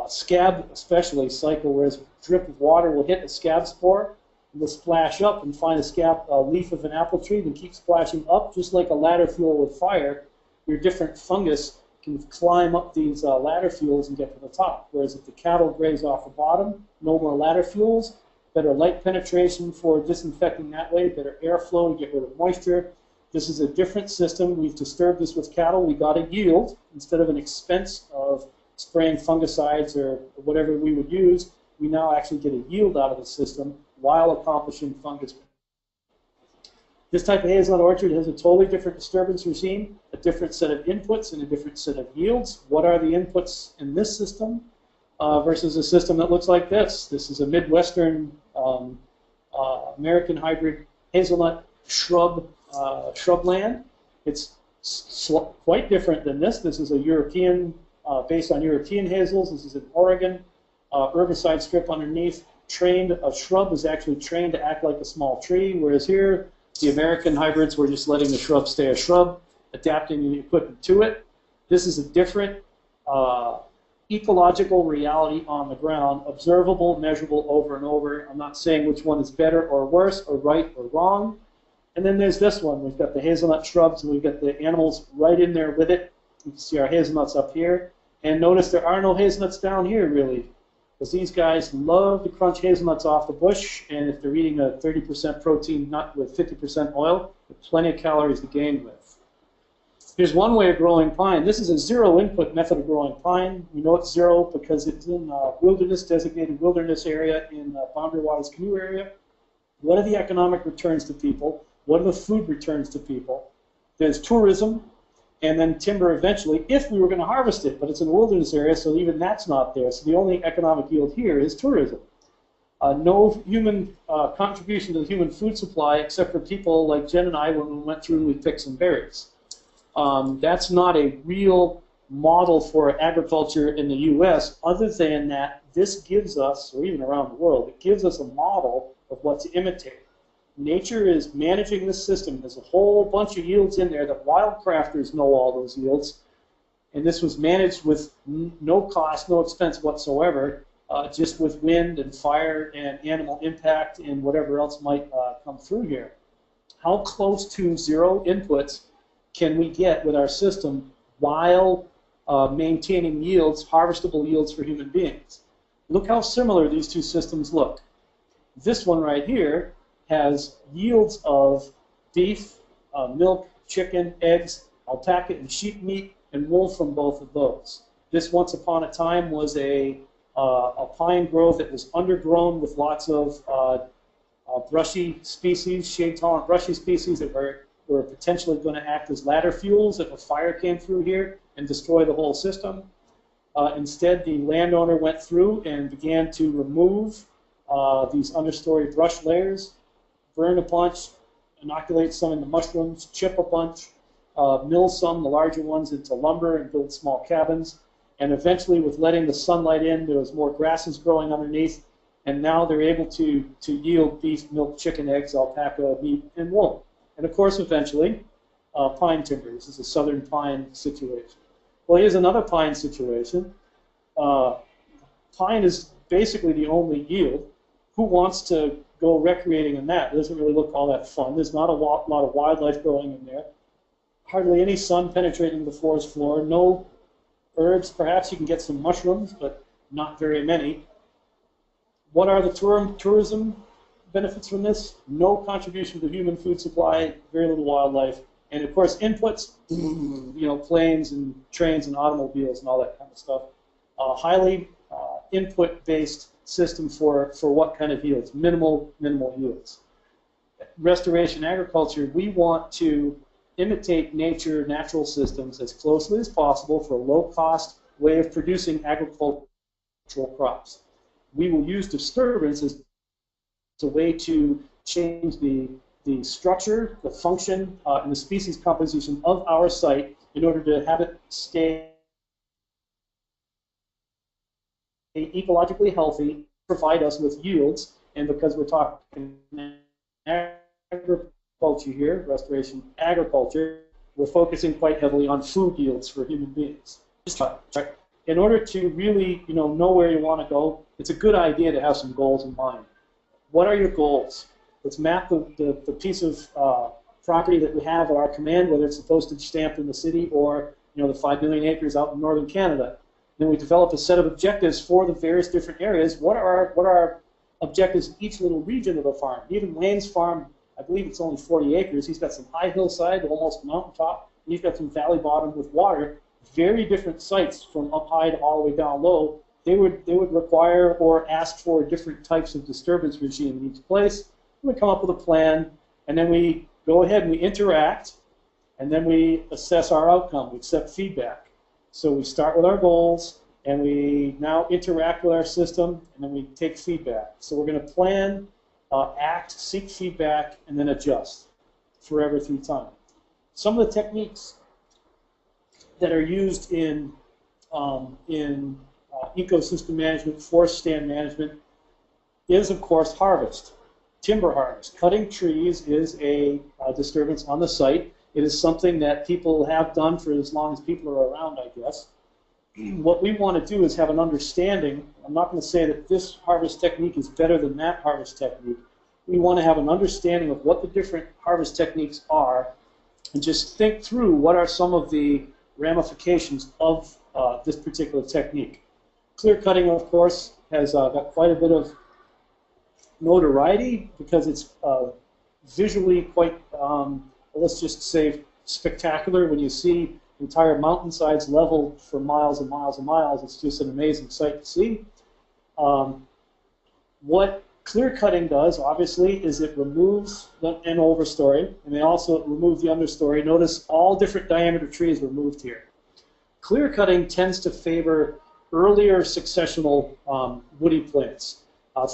scab, especially cycle, where a drip of water will hit a scab spore, and will splash up and find a leaf of an apple tree, and keep splashing up, just like a ladder fuel with fire. Your different fungus can climb up these ladder fuels and get to the top. Whereas if the cattle graze off the bottom, no more ladder fuels, better light penetration for disinfecting that way, better airflow to get rid of moisture. This is a different system. We've disturbed this with cattle. We got a yield instead of an expense of spraying fungicides or whatever we would use. We now actually get a yield out of the system while accomplishing fungus. This type of hazelnut orchard has a totally different disturbance regime, a different set of inputs and a different set of yields. What are the inputs in this system versus a system that looks like this? This is a Midwestern American hybrid hazelnut shrubland. It's quite different than this. This is a European, based on European hazels. This is an Oregon herbicide strip underneath. A shrub is actually trained to act like a small tree, whereas here, the American hybrids were just letting the shrub stay a shrub, adapting the equipment to it. This is a different ecological reality on the ground, observable, measurable over and over. I'm not saying which one is better or worse or right or wrong. And then there's this one. We've got the hazelnut shrubs, and we've got the animals right in there with it. You can see our hazelnuts up here. And notice there are no hazelnuts down here, really, because these guys love to crunch hazelnuts off the bush, and if they're eating a 30% protein nut with 50% oil, there's plenty of calories to gain with. Here's one way of growing pine. This is a zero-input method of growing pine. We know it's zero because it's in a designated wilderness area in Boundary Waters Canoe area. What are the economic returns to people? What are the food returns to people? There's tourism, and then timber eventually, if we were going to harvest it, but it's in a wilderness area, so even that's not there. So the only economic yield here is tourism. No human contribution to the human food supply, except for people like Jen and I when we went through and we picked some berries. That's not a real model for agriculture in the U.S., other than that this gives us, or even around the world, it gives us a model of what to imitate. Nature is managing this system. There's a whole bunch of yields in there that wildcrafters know all those yields. And this was managed with no cost, no expense whatsoever, just with wind and fire and animal impact and whatever else might come through here. How close to zero inputs can we get with our system while maintaining yields, harvestable yields for human beings? Look how similar these two systems look. This one right here has yields of beef, milk, chicken, eggs, alpaca, and sheep meat, and wool from both of those. This, once upon a time, was a pine grove that was undergrown with lots of brushy species, shade-tolerant brushy species that were potentially going to act as ladder fuels if a fire came through here and destroy the whole system. Instead, the landowner went through and began to remove these understory brush layers, burn a bunch, inoculate some into mushrooms, chip a bunch, mill some, the larger ones, into lumber and build small cabins. And eventually, with letting the sunlight in, there was more grasses growing underneath, and now they're able to yield beef, milk, chicken, eggs, alpaca, meat, and wool. And of course, eventually, pine timber. This is a southern pine situation. Well, here's another pine situation. Pine is basically the only yield. Who wants to go recreating in that? It doesn't really look all that fun. There's not a lot of wildlife growing in there. Hardly any sun penetrating the forest floor. No herbs. Perhaps you can get some mushrooms, but not very many. What are the tourism benefits from this? No contribution to human food supply, very little wildlife, and of course inputs, planes and trains and automobiles and all that kind of stuff. Highly input-based system for what kind of yields? Minimal yields. Restoration agriculture, we want to imitate nature, natural systems as closely as possible for a low-cost way of producing agricultural crops. We will use disturbance as a way to change the the structure, the function, and the species composition of our site in order to have it stay ecologically healthy, provide us with yields, and because we're talking agriculture here, restoration agriculture, we're focusing quite heavily on food yields for human beings. In order to really, know where you want to go, it's a good idea to have some goals in mind. What are your goals? Let's map the piece of property that we have at our command, whether it's the postage stamp in the city or the 5 million acres out in northern Canada. Then we develop a set of objectives for the various different areas. What are our objectives in each little region of the farm? Even Wayne's farm, I believe it's only 40 acres. He's got some high hillside, almost mountaintop, and he's got some valley bottom with water. Very different sites from up high to all the way down low. They would require or ask for different types of disturbance regime in each place. We come up with a plan, and then we go ahead and we interact, and then we assess our outcome. We accept feedback. So we start with our goals, and we now interact with our system, and then we take feedback. So we're going to plan, act, seek feedback, and then adjust forever through time. Some of the techniques that are used in ecosystem management, forest stand management, is, of course, harvest. Timber harvest. Cutting trees is a disturbance on the site. It is something that people have done for as long as people are around, I guess. What we want to do is have an understanding. I'm not going to say that this harvest technique is better than that harvest technique. We want to have an understanding of what the different harvest techniques are and just think through what are some of the ramifications of this particular technique. Clear cutting, of course, has got quite a bit of notoriety because it's visually quite, let's just say, spectacular. When you see entire mountainsides leveled for miles and miles and miles, it's just an amazing sight to see. What clear cutting does, obviously, is it removes an overstory, and they also remove the understory. Notice all different diameter trees removed here. Clear cutting tends to favor earlier successional woody plants.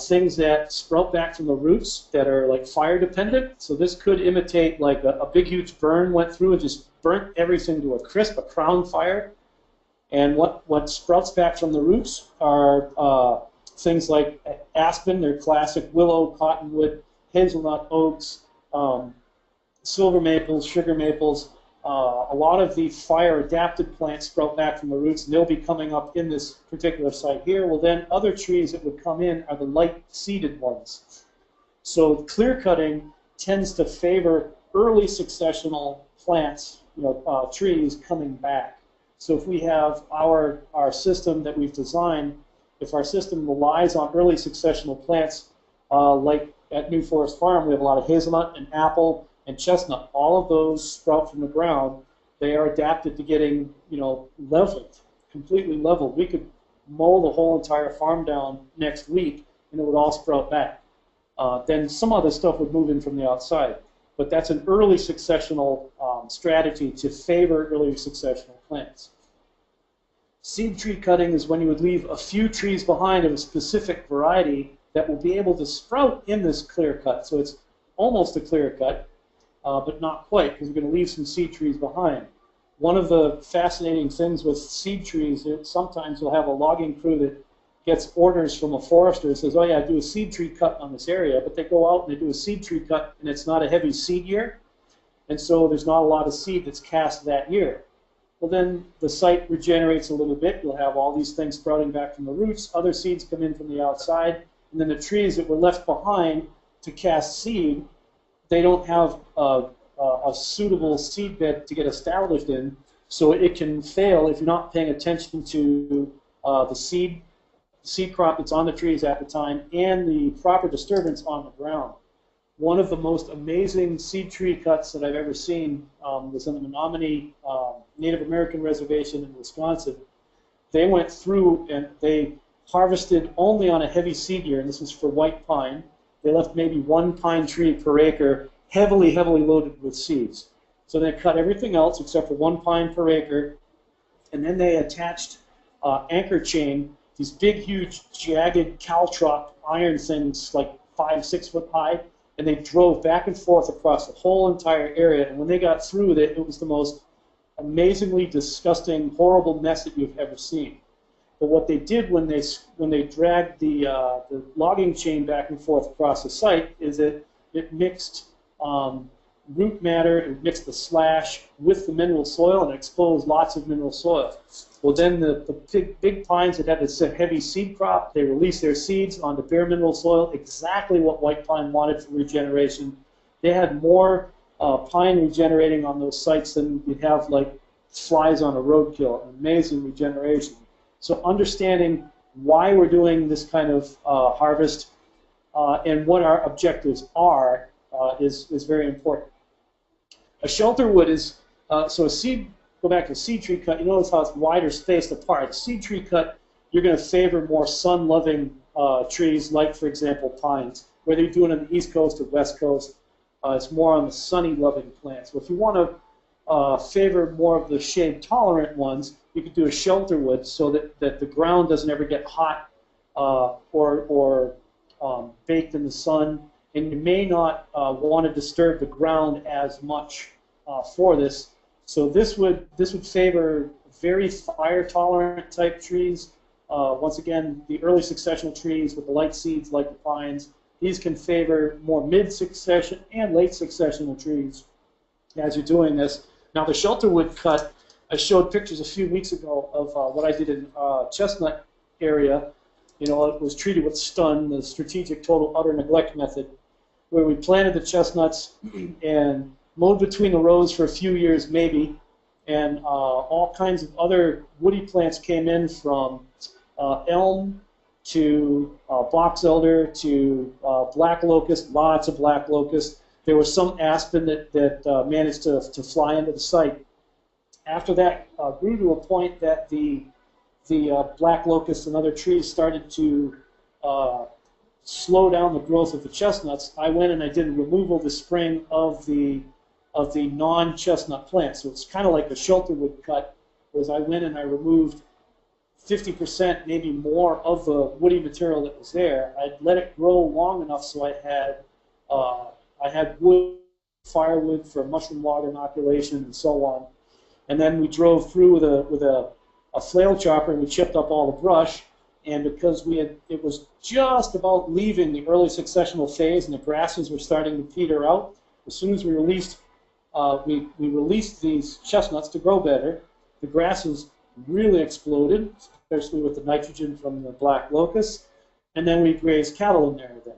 Things that sprout back from the roots that are like fire dependent. So this could imitate like a big huge burn went through and just burnt everything to a crisp, a crown fire. And what sprouts back from the roots are things like aspen, they're classic willow, cottonwood, hazelnut, oaks, silver maples, sugar maples. A lot of the fire-adapted plants sprout back from the roots, and they'll be coming up in this particular site here. Well, then other trees that would come in are the light-seeded ones. So clear cutting tends to favor early successional plants, trees coming back. So if we have our system that we've designed, if our system relies on early successional plants, like at New Forest Farm, we have a lot of hazelnut and apple and chestnut. All of those sprout from the ground. They are adapted to getting, leveled, completely leveled. We could mow the whole entire farm down next week, and it would all sprout back. Then some other stuff would move in from the outside. But that's an early successional strategy to favor early successional plants. Seed tree cutting is when you would leave a few trees behind of a specific variety that will be able to sprout in this clear cut. So it's almost a clear cut, but not quite, because we're going to leave some seed trees behind. One of the fascinating things with seed trees is sometimes you'll have a logging crew that gets orders from a forester and says, oh yeah, do a seed tree cut on this area, but they go out and they do a seed tree cut and it's not a heavy seed year, and so there's not a lot of seed that's cast that year. Well, then the site regenerates a little bit. You'll have all these things sprouting back from the roots, other seeds come in from the outside, and then the trees that were left behind to cast seed, they don't have a suitable seed bed to get established in, so it can fail if you're not paying attention to the seed crop that's on the trees at the time and the proper disturbance on the ground. One of the most amazing seed tree cuts that I've ever seen was in the Menominee Native American Reservation in Wisconsin. They went through and they harvested only on a heavy seed year, and this was for white pine. They left maybe one pine tree per acre, heavily loaded with seeds. So they cut everything else except for one pine per acre, and then they attached anchor chain, these big, huge, jagged caltrop iron things like 5-6 foot high, and and they drove back and forth across the whole entire area. And when they got through with it, it was the most amazingly disgusting, horrible mess that you've ever seen. But what they did when they dragged the logging chain back and forth across the site is it mixed root matter, it mixed the slash with the mineral soil and exposed lots of mineral soil. Well, then the big pines that had this heavy seed crop, they released their seeds onto bare mineral soil, exactly what white pine wanted for regeneration. They had more pine regenerating on those sites than you'd have like flies on a roadkill. Amazing regeneration. So understanding why we're doing this kind of harvest and what our objectives are is very important. A shelter wood is, so a seed, go back to a seed tree cut, you notice how it's wider spaced apart. A seed tree cut, you're going to favor more sun-loving trees like, for example, pines. Whether you're doing it on the East Coast or West Coast, it's more on the sunny-loving plants. So if you want to favor more of the shade-tolerant ones, you could do a shelter wood so that the ground doesn't ever get hot or baked in the sun, and you may not want to disturb the ground as much for this. So this would favor very fire-tolerant type trees. Once again, the early successional trees with the light seeds like the pines, these can favor more mid-succession and late successional trees as you're doing this. Now the shelter wood cut, I showed pictures a few weeks ago of what I did in chestnut area. You know, it was treated with stun, the strategic total utter neglect method, where we planted the chestnuts and mowed between the rows for a few years maybe, and all kinds of other woody plants came in from elm to box elder to black locust, lots of black locust. There was some aspen that managed to fly into the site. After that grew to a point that the black locust and other trees started to slow down the growth of the chestnuts, I went and I did a removal this spring of the non-chestnut plants. So it's kind of like a shelter wood cut, whereas I went and I removed 50%, maybe more, of the woody material that was there. I'd let it grow long enough so I had wood, firewood for mushroom log inoculation and so on. And then we drove through with a flail chopper and we chipped up all the brush. And because it was just about leaving the early successional phase and the grasses were starting to peter out, as soon as we released these chestnuts to grow better, the grasses really exploded, especially with the nitrogen from the black locust, and then we grazed cattle in there then.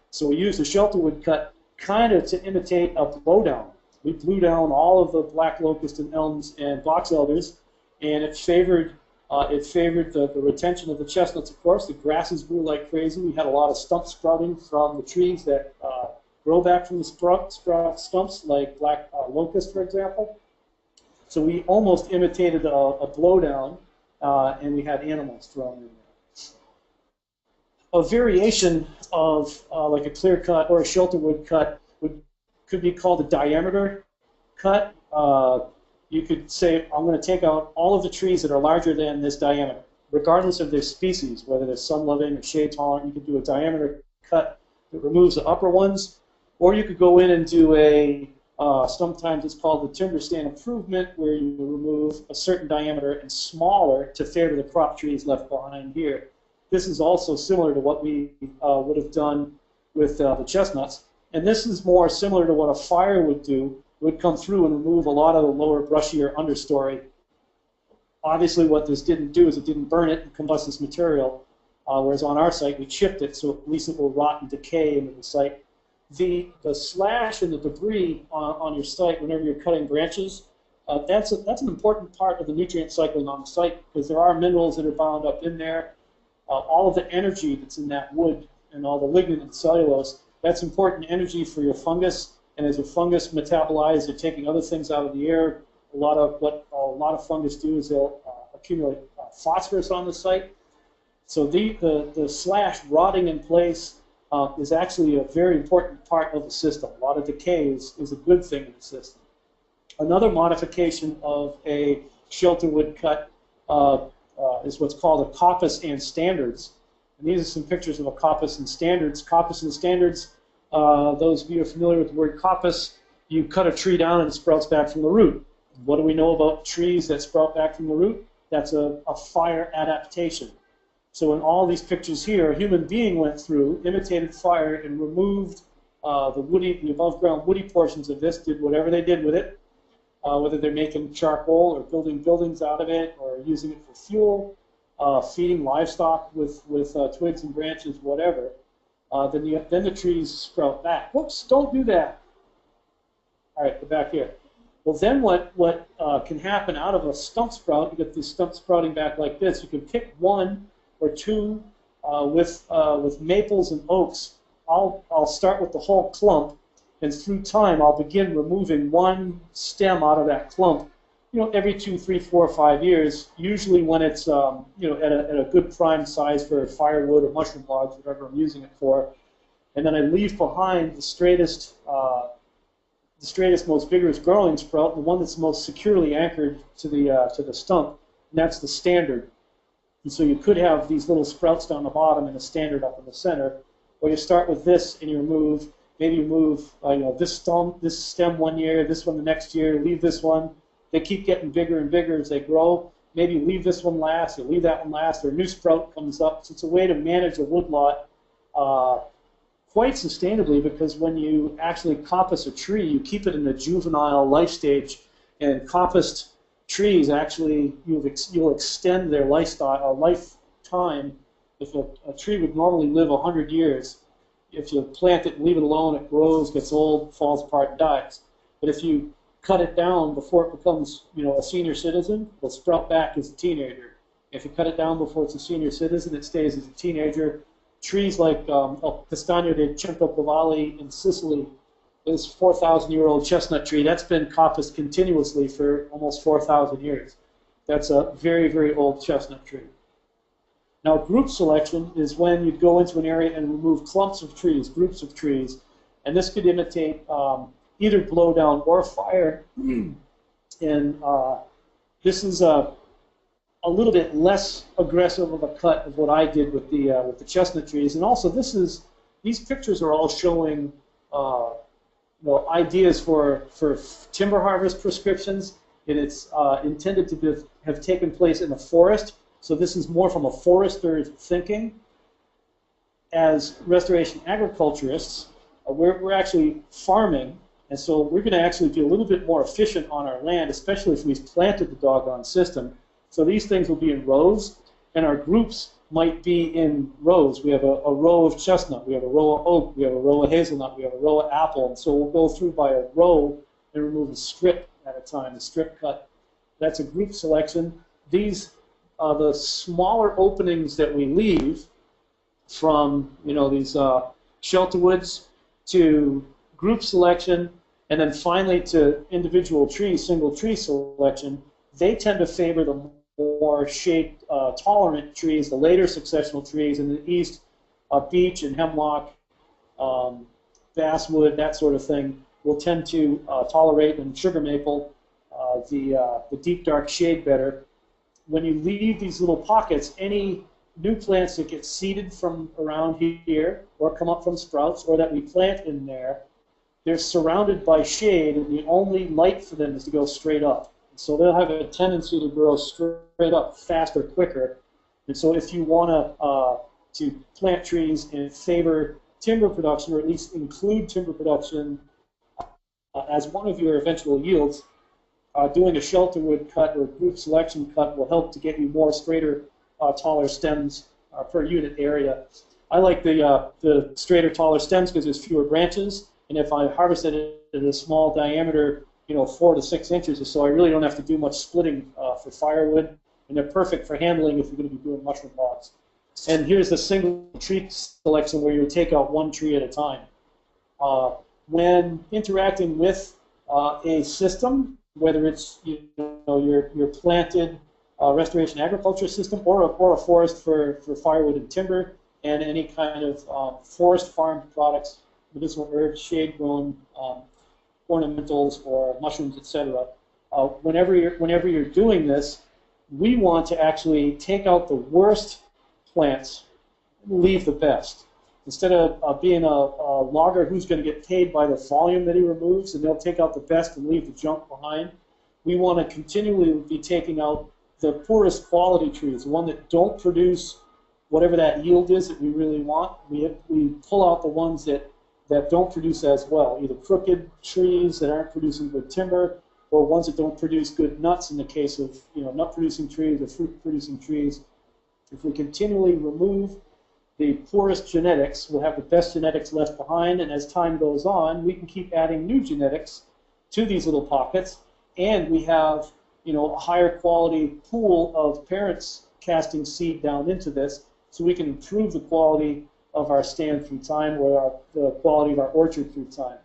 So we used a shelter wood cut kind of to imitate a blowdown. We blew down all of the black locust and elms and box elders, and it favored the retention of the chestnuts, of course. The grasses grew like crazy. We had a lot of stump sprouting from the trees that grow back from the stumps, like black locust, for example. So we almost imitated a blowdown, and we had animals thrown in there. A variation of like a clear cut or a shelter wood cut could be called a diameter cut. You could say, I'm going to take out all of the trees that are larger than this diameter, regardless of their species, whether they're sun-loving or shade-tolerant. You could do a diameter cut that removes the upper ones, or you could go in and do a, sometimes it's called the timber stand improvement, where you remove a certain diameter and smaller to favor the crop trees left behind here. This is also similar to what we would have done with the chestnuts, and this is more similar to what a fire would do. It would come through and remove a lot of the lower, brushier understory. Obviously, what this didn't do is it didn't burn it and combust this material, whereas on our site we chipped it, so at least it will rot and decay into the site. The slash and the debris on your site, whenever you're cutting branches, that's an important part of the nutrient cycling on the site, because there are minerals that are bound up in there. All of the energy that's in that wood and all the lignin and cellulose, that's important energy for your fungus. And as your fungus metabolizes, they're taking other things out of the air. A lot of fungus do is they'll accumulate phosphorus on the site. So the slash rotting in place is actually a very important part of the system. A lot of decay is a good thing in the system. Another modification of a shelter wood cut is what's called a coppice and standards. And these are some pictures of a coppice and standards. Coppice and standards those of you who are familiar with the word coppice, you cut a tree down and it sprouts back from the root. What do we know about trees that sprout back from the root? That's a fire adaptation. So in all these pictures here, a human being went through, imitated fire, and removed the above ground woody portions of this, did whatever they did with it, whether they're making charcoal or building buildings out of it or using it for fuel, feeding livestock with twigs and branches, whatever. Then the trees sprout back. Whoops, don't do that. All right, go back here. Well, then what can happen out of a stump sprout, you get the stump sprouting back like this. You can pick one or two with maples and oaks. I'll start with the whole clump, and through time I'll begin removing one stem out of that clump, every 2, 3, 4, 5 years, usually when it's at a good prime size for firewood or mushroom logs, whatever I'm using it for. And then I leave behind the straightest, most vigorous growing sprout, the one that's most securely anchored to the stump, and that's the standard. And so you could have these little sprouts down the bottom and a standard up in the center, or you start with this and you remove, maybe you move this stem 1 year, this one the next year, leave this one. They keep getting bigger and bigger as they grow. Maybe you leave this one last, or leave that one last, or a new sprout comes up. So it's a way to manage a woodlot quite sustainably, because when you actually coppice a tree, you keep it in a juvenile life stage, and coppiced trees actually, you'll extend their lifetime. If a tree would normally live 100 years, if you plant it and leave it alone, it grows, gets old, falls apart, and dies. But if you cut it down before it becomes, a senior citizen, it'll sprout back as a teenager. If you cut it down before it's a senior citizen, it stays as a teenager. Trees like Castagno de Centocavalli in Sicily is 4,000-year-old chestnut tree. That's been coppiced continuously for almost 4,000 years. That's a very, very old chestnut tree. Now, group selection is when you'd go into an area and remove clumps of trees, groups of trees, and this could imitate either blowdown or fire. And this is a little bit less aggressive of a cut of what I did with the chestnut trees. And also, these pictures are all showing ideas for timber harvest prescriptions, and it's intended to have taken place in a forest. So this is more from a forester's thinking. As restoration agriculturists, we're actually farming, and so we're going to actually be a little bit more efficient on our land, especially if we've planted the doggone system. So these things will be in rows, and our groups might be in rows. We have a row of chestnut, we have a row of oak, we have a row of hazelnut, we have a row of apple, and so we'll go through by a row and remove a strip at a time, a strip cut. That's a group selection. These are the smaller openings that we leave from these shelter woods to group selection, and then finally to individual trees, single tree selection. They tend to favor the more shade tolerant trees, the later successional trees. In the east, beech and hemlock, basswood, that sort of thing will tend to tolerate, and sugar maple, the deep dark shade better. When you leave these little pockets, any new plants that get seeded from around here or come up from sprouts or that we plant in there, they're surrounded by shade, and the only light for them is to go straight up. So they'll have a tendency to grow straight up faster, quicker. And so if you want to plant trees and favor timber production, or at least include timber production as one of your eventual yields, doing a shelter wood cut or group selection cut will help to get you more straighter, taller stems per unit area. I like the straighter, taller stems because there's fewer branches, and if I harvest it at a small diameter, 4 to 6 inches or so, I really don't have to do much splitting for firewood, and they're perfect for handling if you're going to be doing mushroom logs. And here's the single tree selection where you would take out one tree at a time. When interacting with a system, whether it's your planted restoration agriculture system or a forest for firewood and timber, and any kind of forest farm products, medicinal herbs, shade-grown ornamentals or mushrooms, etc. Whenever you're doing this, we want to actually take out the worst plants, leave the best. instead of being a logger who's going to get paid by the volume that he removes, and they'll take out the best and leave the junk behind, we want to continually be taking out the poorest quality trees, the one that don't produce whatever that yield is that we really want. We pull out the ones that don't produce as well, either crooked trees that aren't producing good timber, or ones that don't produce good nuts in the case of nut-producing trees or fruit-producing trees. If we continually remove the poorest genetics, we'll have the best genetics left behind, and as time goes on, we can keep adding new genetics to these little pockets, and we have a higher quality pool of parents casting seed down into this, so we can improve the quality of our stand through time, or the quality of our orchard through time.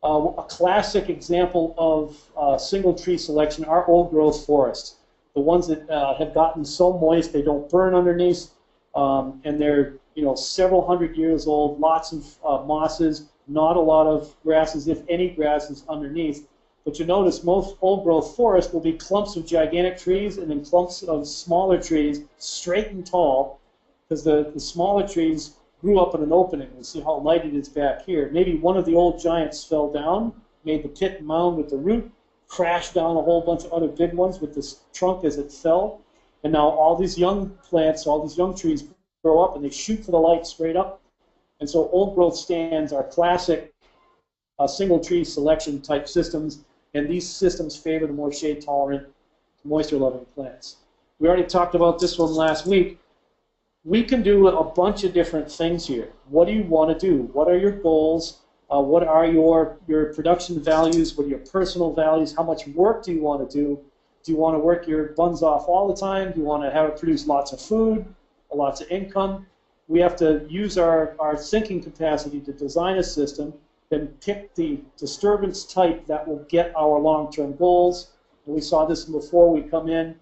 A classic example of single tree selection are old growth forests. The ones that have gotten so moist they don't burn underneath, and they're several hundred years old, lots of mosses, not a lot of grasses, if any grasses underneath. But you notice most old growth forests will be clumps of gigantic trees and then clumps of smaller trees, straight and tall, because the smaller trees grew up in an opening. You see how light it is back here. Maybe one of the old giants fell down, made the pit and mound with the root, crashed down a whole bunch of other big ones with this trunk as it fell, and now all these young plants, all these young trees grow up and they shoot for the light straight up. And so old growth stands are classic single tree selection type systems, and these systems favor the more shade tolerant, moisture loving plants. We already talked about this one last week. We can do a bunch of different things here. What do you want to do? What are your goals? What are your production values? What are your personal values? How much work do you want to do? Do you want to work your buns off all the time? Do you want to have it produce lots of food, lots of income? We have to use our thinking capacity to design a system, then pick the disturbance type that will get our long-term goals. And we saw this before. We come in,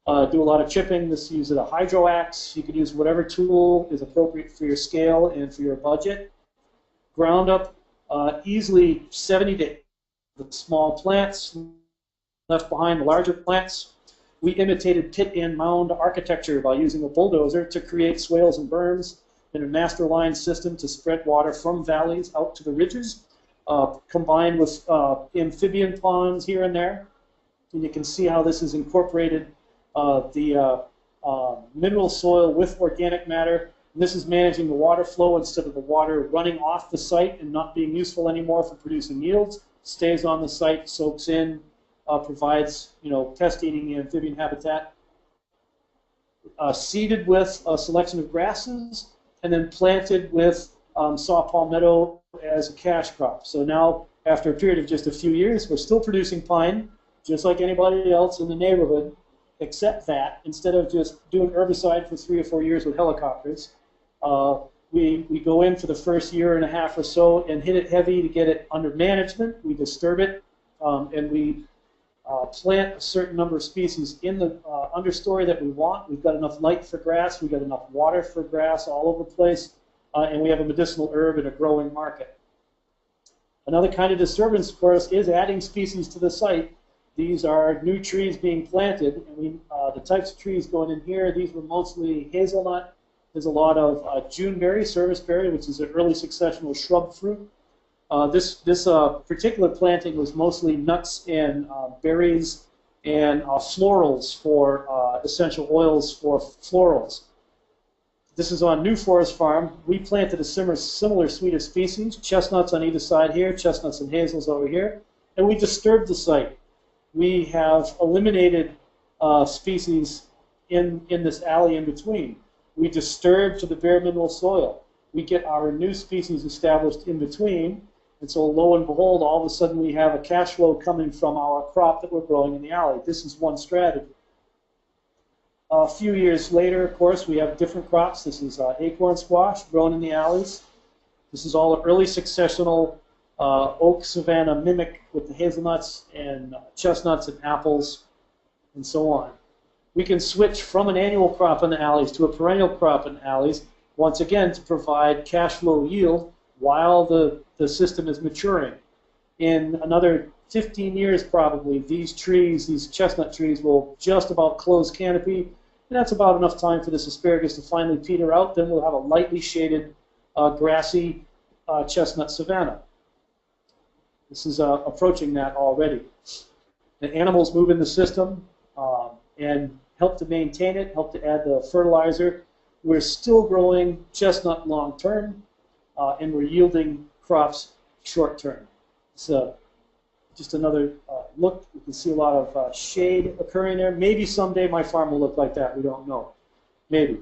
do a lot of chipping. This uses a hydro axe. You could use whatever tool is appropriate for your scale and for your budget. Ground up easily 70 to 80 the small plants, left behind the larger plants. We imitated pit and mound architecture by using a bulldozer to create swales and berms in a master line system to spread water from valleys out to the ridges, combined with amphibian ponds here and there. And you can see how this has incorporated the mineral soil with organic matter. And this is managing the water flow instead of the water running off the site and not being useful anymore for producing yields. Stays on the site, soaks in, provides pest-eating amphibian habitat. Seeded with a selection of grasses, and then planted with saw palmetto as a cash crop. So now, after a period of just a few years, we're still producing pine, just like anybody else in the neighborhood, except that instead of just doing herbicide for 3 or 4 years with helicopters, we go in for the first year and a half or so and hit it heavy to get it under management. We disturb it, and we plant a certain number of species in the understory that we want. We've got enough light for grass, we've got enough water for grass all over the place, and we have a medicinal herb in a growing market. Another kind of disturbance, of course, is adding species to the site. These are new trees being planted, and the types of trees going in here, these were mostly hazelnut. There's a lot of juneberry, serviceberry, which is an early successional shrub fruit. This particular planting was mostly nuts and berries and florals for essential oils for florals. This is on New Forest Farm. We planted a similar suite of species, chestnuts on either side here, chestnuts and hazels over here, and we disturbed the site. We have eliminated species in this alley in between. We disturb to the bare mineral soil. We get our new species established in between, and so lo and behold, all of a sudden we have a cash flow coming from our crop that we're growing in the alley. This is one strategy. A few years later, of course, we have different crops. This is acorn squash grown in the alleys. This is all early successional oak savanna mimic with the hazelnuts and chestnuts and apples and so on. We can switch from an annual crop in the alleys to a perennial crop in the alleys, once again to provide cash flow yield while the system is maturing. In another 15 years probably, these trees, these chestnut trees, will just about close canopy, and that's about enough time for this asparagus to finally peter out. Then we'll have a lightly shaded grassy chestnut savanna. This is approaching that already. The animals move in the system and help to maintain it, help to add the fertilizer. We're still growing chestnut long term, and we're yielding crops short term. So just another look. You can see a lot of shade occurring there. Maybe someday my farm will look like that. We don't know. Maybe.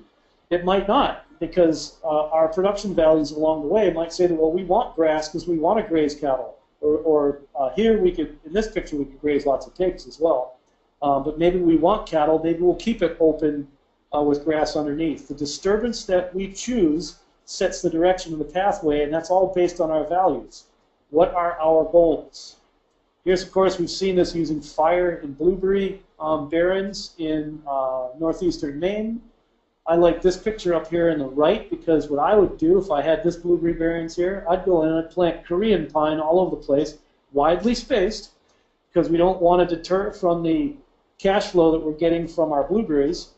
It might not, because our production values along the way might say that, well, we want grass because we want to graze cattle. Or here we could, in this picture, we could graze lots of pigs as well. But maybe we want cattle. Maybe we'll keep it open with grass underneath. The disturbance that we choose sets the direction of the pathway, and that's all based on our values. What are our goals? Here's, of course, we've seen this using fire and blueberry barrens in northeastern Maine. I like this picture up here in the right, because what I would do if I had this blueberry barrens here, I'd go in and I'd plant Korean pine all over the place, widely spaced, because we don't want to deter from the cash flow that we're getting from our blueberries.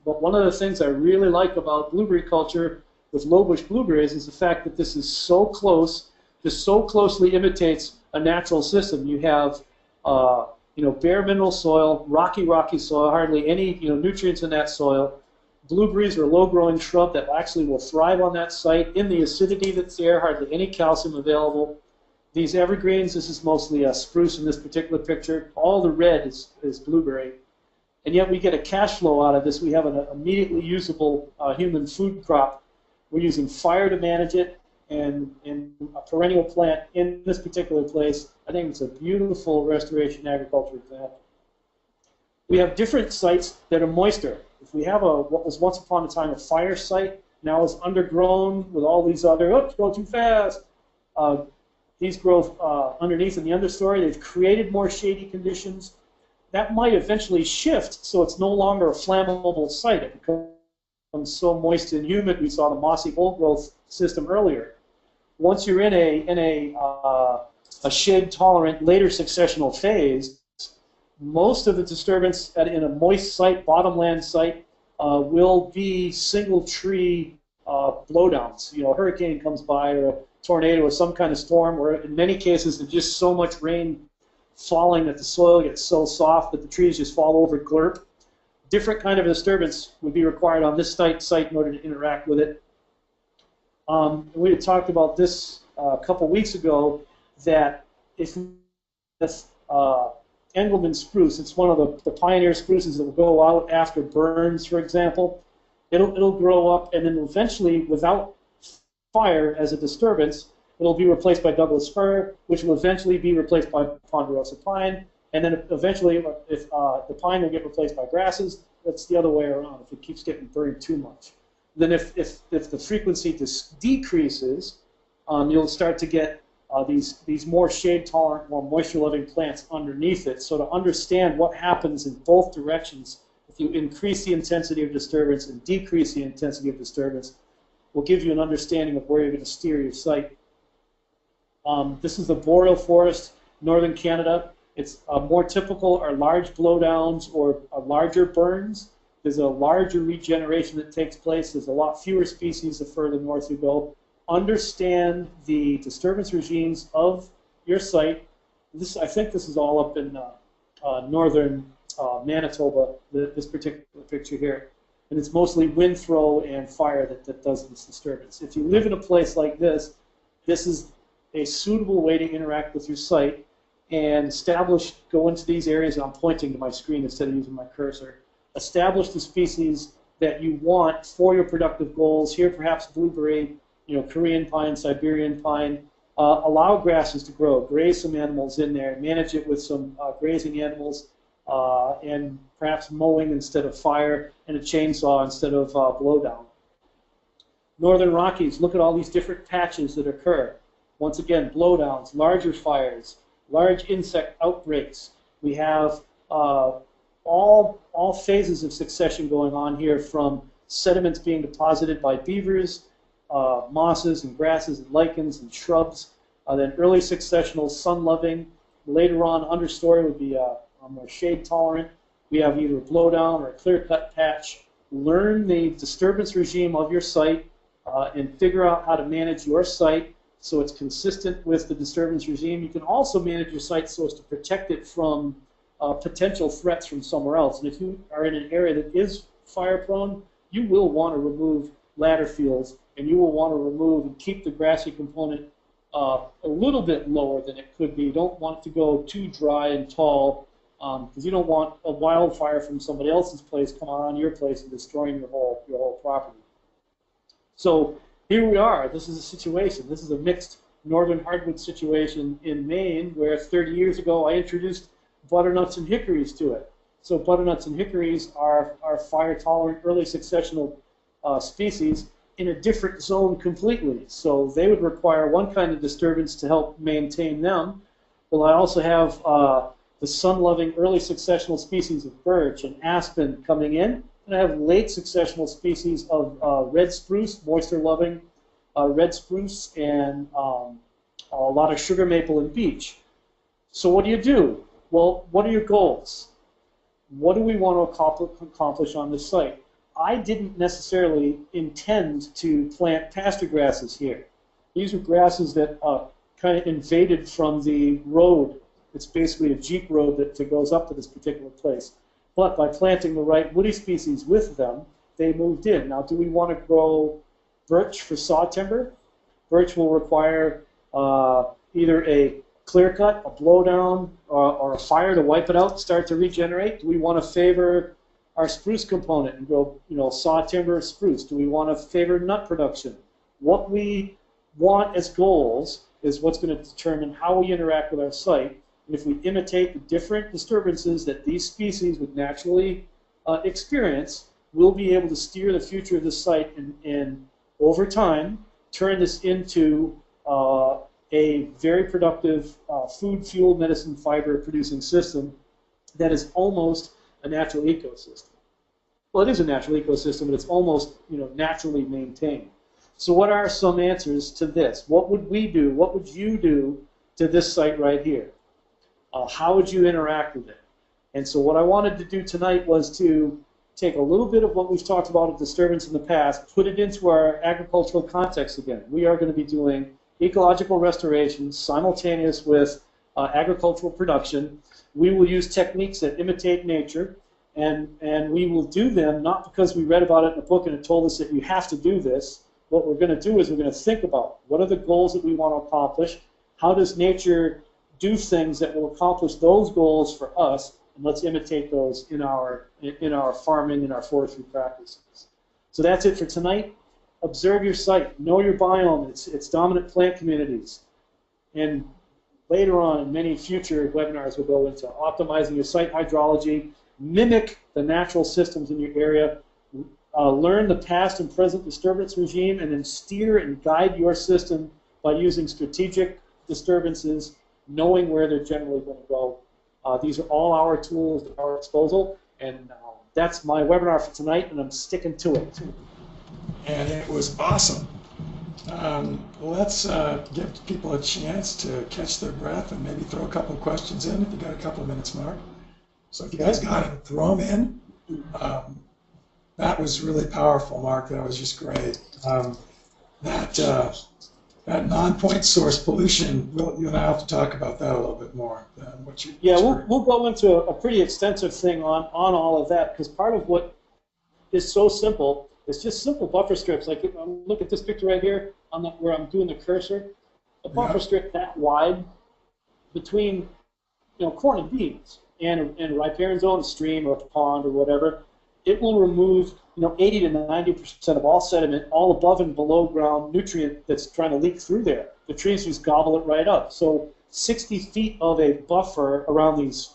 But one of the things I really like about blueberry culture with low bush blueberries is the fact that this is so close, this so closely imitates a natural system. You have bare mineral soil, rocky soil, hardly any nutrients in that soil. Blueberries are a low-growing shrub that actually will thrive on that site in the acidity that's there, hardly any calcium available. These evergreens, this is mostly spruce in this particular picture. All the red is blueberry. And yet we get a cash flow out of this. We have an immediately usable human food crop. We're using fire to manage it, and a perennial plant in this particular place. I think it's a beautiful restoration agriculture example. We have different sites that are moister. If we have what was once upon a time a fire site, now is undergrown with all these other, oops, go too fast. These grow underneath in the understory. They've created more shady conditions. That might eventually shift so it's no longer a flammable site. It becomes so moist and humid. We saw the mossy old growth system earlier. Once you're in a shade-tolerant later successional phase, most of the disturbance in a moist site, bottomland site, will be single tree blowdowns. A hurricane comes by, or a tornado, or some kind of storm, where in many cases there's just so much rain falling that the soil gets so soft that the trees just fall over glurp. Different kind of disturbance would be required on this site in order to interact with it. We had talked about this a couple weeks ago, that if Engelmann spruce, it's one of the pioneer spruces that will go out after burns, for example. It'll grow up, and then eventually, without fire as a disturbance, it'll be replaced by Douglas fir, which will eventually be replaced by ponderosa pine, and then eventually, if the pine will get replaced by grasses, that's the other way around, if it keeps getting burned too much. Then if the frequency decreases, you'll start to get these more shade-tolerant, more moisture-loving plants underneath it. So to understand what happens in both directions, if you increase the intensity of disturbance and decrease the intensity of disturbance, will give you an understanding of where you're going to steer your site. This is the boreal forest, northern Canada. It's more typical are large blowdowns or larger burns. There's a larger regeneration that takes place. There's a lot fewer species the further north you go. Understand the disturbance regimes of your site. I think this is all up in northern Manitoba, this particular picture here. And it's mostly wind throw and fire that does this disturbance. If you live in a place like this is a suitable way to interact with your site and go into these areas. I'm pointing to my screen instead of using my cursor. Establish the species that you want for your productive goals. Here, perhaps blueberry, Korean pine, Siberian pine. Allow grasses to grow. Graze some animals in there. Manage it with some grazing animals, and perhaps mowing instead of fire, and a chainsaw instead of blowdown. Northern Rockies, look at all these different patches that occur. Once again, blowdowns, larger fires, large insect outbreaks. We have all phases of succession going on here, from sediments being deposited by beavers, mosses and grasses and lichens and shrubs, then early successional sun-loving. Later on, understory would be more shade-tolerant. We have either a blowdown or a clear-cut patch. Learn the disturbance regime of your site, and figure out how to manage your site so it's consistent with the disturbance regime. You can also manage your site so as to protect it from potential threats from somewhere else. And if you are in an area that is fire prone, you will want to remove ladder fields, and you will want to remove and keep the grassy component a little bit lower than it could be. You don't want it to go too dry and tall, because you don't want a wildfire from somebody else's place coming on your place and destroying your whole property. So here we are. This is a situation. This is a mixed northern hardwood situation in Maine, where 30 years ago I introduced butternuts and hickories to it. So butternuts and hickories are fire-tolerant early successional species in a different zone completely. So they would require one kind of disturbance to help maintain them. Well, I also have the sun-loving early successional species of birch and aspen coming in, and I have late successional species of red spruce, moisture-loving red spruce, and a lot of sugar maple and beech. So what do? Well, what are your goals? What do we want to accomplish on this site? I didn't necessarily intend to plant pasture grasses here. These are grasses that kind of invaded from the road. It's basically a jeep road that goes up to this particular place. But by planting the right woody species with them, they moved in. Now, do we want to grow birch for saw timber? Birch will require either a clear cut, a blowdown, or a fire to wipe it out, start to regenerate. Do we want to favor our spruce component and grow, saw timber, spruce? Do we want to favor nut production? What we want as goals is what's going to determine how we interact with our site. And if we imitate the different disturbances that these species would naturally experience, we'll be able to steer the future of the site and over time, turn this into a very productive food, fuel, medicine, fiber producing system that is almost a natural ecosystem. Well, it is a natural ecosystem, but it's almost naturally maintained. So what are some answers to this? What would we do? What would you do to this site right here? How would you interact with it? And so what I wanted to do tonight was to take a little bit of what we've talked about of disturbance in the past, put it into our agricultural context again. We are going to be doing ecological restoration simultaneous with agricultural production. We will use techniques that imitate nature, and we will do them not because we read about it in a book and it told us that you have to do this. What we're going to do is we're going to think about what are the goals that we want to accomplish, how does nature do things that will accomplish those goals for us, and let's imitate those in our farming and our forestry practices. So that's it for tonight. Observe your site, know your biome, its dominant plant communities, and later on in many future webinars we'll go into optimizing your site hydrology, mimic the natural systems in your area, learn the past and present disturbance regime, and then steer and guide your system by using strategic disturbances, knowing where they're generally going to go. These are all our tools at our disposal, and that's my webinar for tonight, and I'm sticking to it. And it was awesome. Let's give people a chance to catch their breath and maybe throw a couple of questions in if you got a couple of minutes, Mark. So if you guys got it, throw them in. That was really powerful, Mark. That was just great. That non-point source pollution, you and I have to talk about that a little bit more. We'll go into a pretty extensive thing on all of that, because part of what is so simple is just simple buffer strips. Like, look at this picture right here where I'm doing the cursor. A buffer strip that wide between corn and beans and a riparian zone, a stream or a pond or whatever, it will remove 80 to 90% of all sediment, all above and below ground nutrient that's trying to leak through there. The trees just gobble it right up. So 60 feet of a buffer around these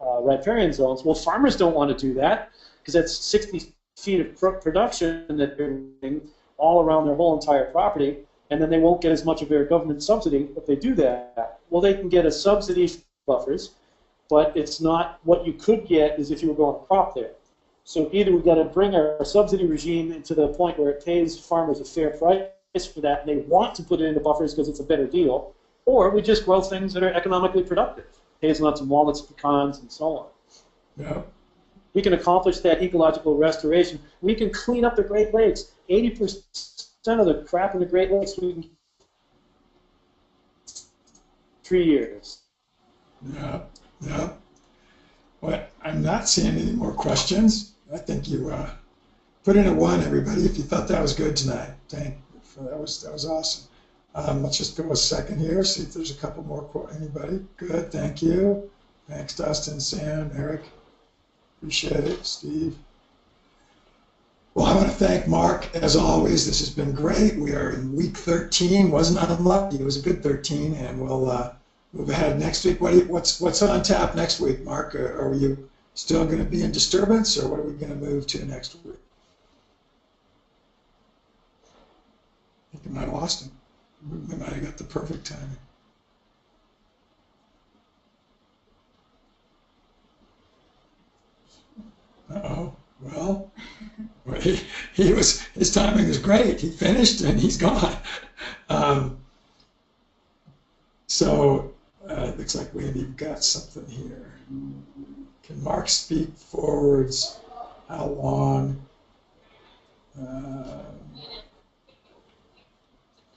riparian zones. Well, farmers don't want to do that because that's 60 feet of production that they're doing all around their whole entire property, and then they won't get as much of their government subsidy if they do that. Well, they can get a subsidy for buffers, but it's not what you could get as if you were going to crop there. So either we've got to bring our subsidy regime to the point where it pays farmers a fair price for that, and they want to put it into buffers because it's a better deal, or we just grow things that are economically productive, hazelnuts and walnuts, pecans, and so on. Yeah. we can accomplish that ecological restoration. We can clean up the Great Lakes. 80% of the crap in the Great Lakes we can 3 years. Yeah, yeah. Well, I'm not seeing any more questions. I think you put in a 1, everybody, if you thought that was good tonight. Thank you. That was awesome. Let's just go a second here, see if there's a couple more. Anybody? Good, thank you. Thanks, Dustin, Sam, Eric. Appreciate it, Steve. Well, I want to thank Mark, as always. This has been great. We are in week 13. Wasn't unlucky. It was a good 13, and we'll move ahead next week. What's on tap next week, Mark? Are you still going to be in disturbance, or what are we going to move to next week? I think we might have lost him. We might have got the perfect timing. Uh-oh. Well, his timing is great. He finished and he's gone. So it looks like we've got something here. Can Mark speak forwards? How long?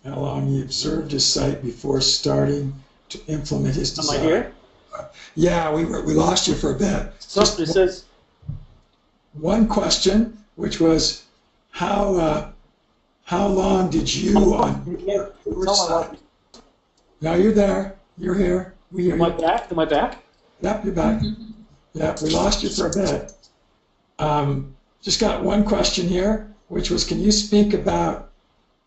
How long he observed his site before starting to implement his design? Am I here? Yeah, we lost you for a bit. So it says one question, which was how long did you on your site? Now you're there. You're here. We hear Am I back? Am I back? Yep, you're back. Yeah, we lost you for a bit. Just got one question here, which was, can you speak about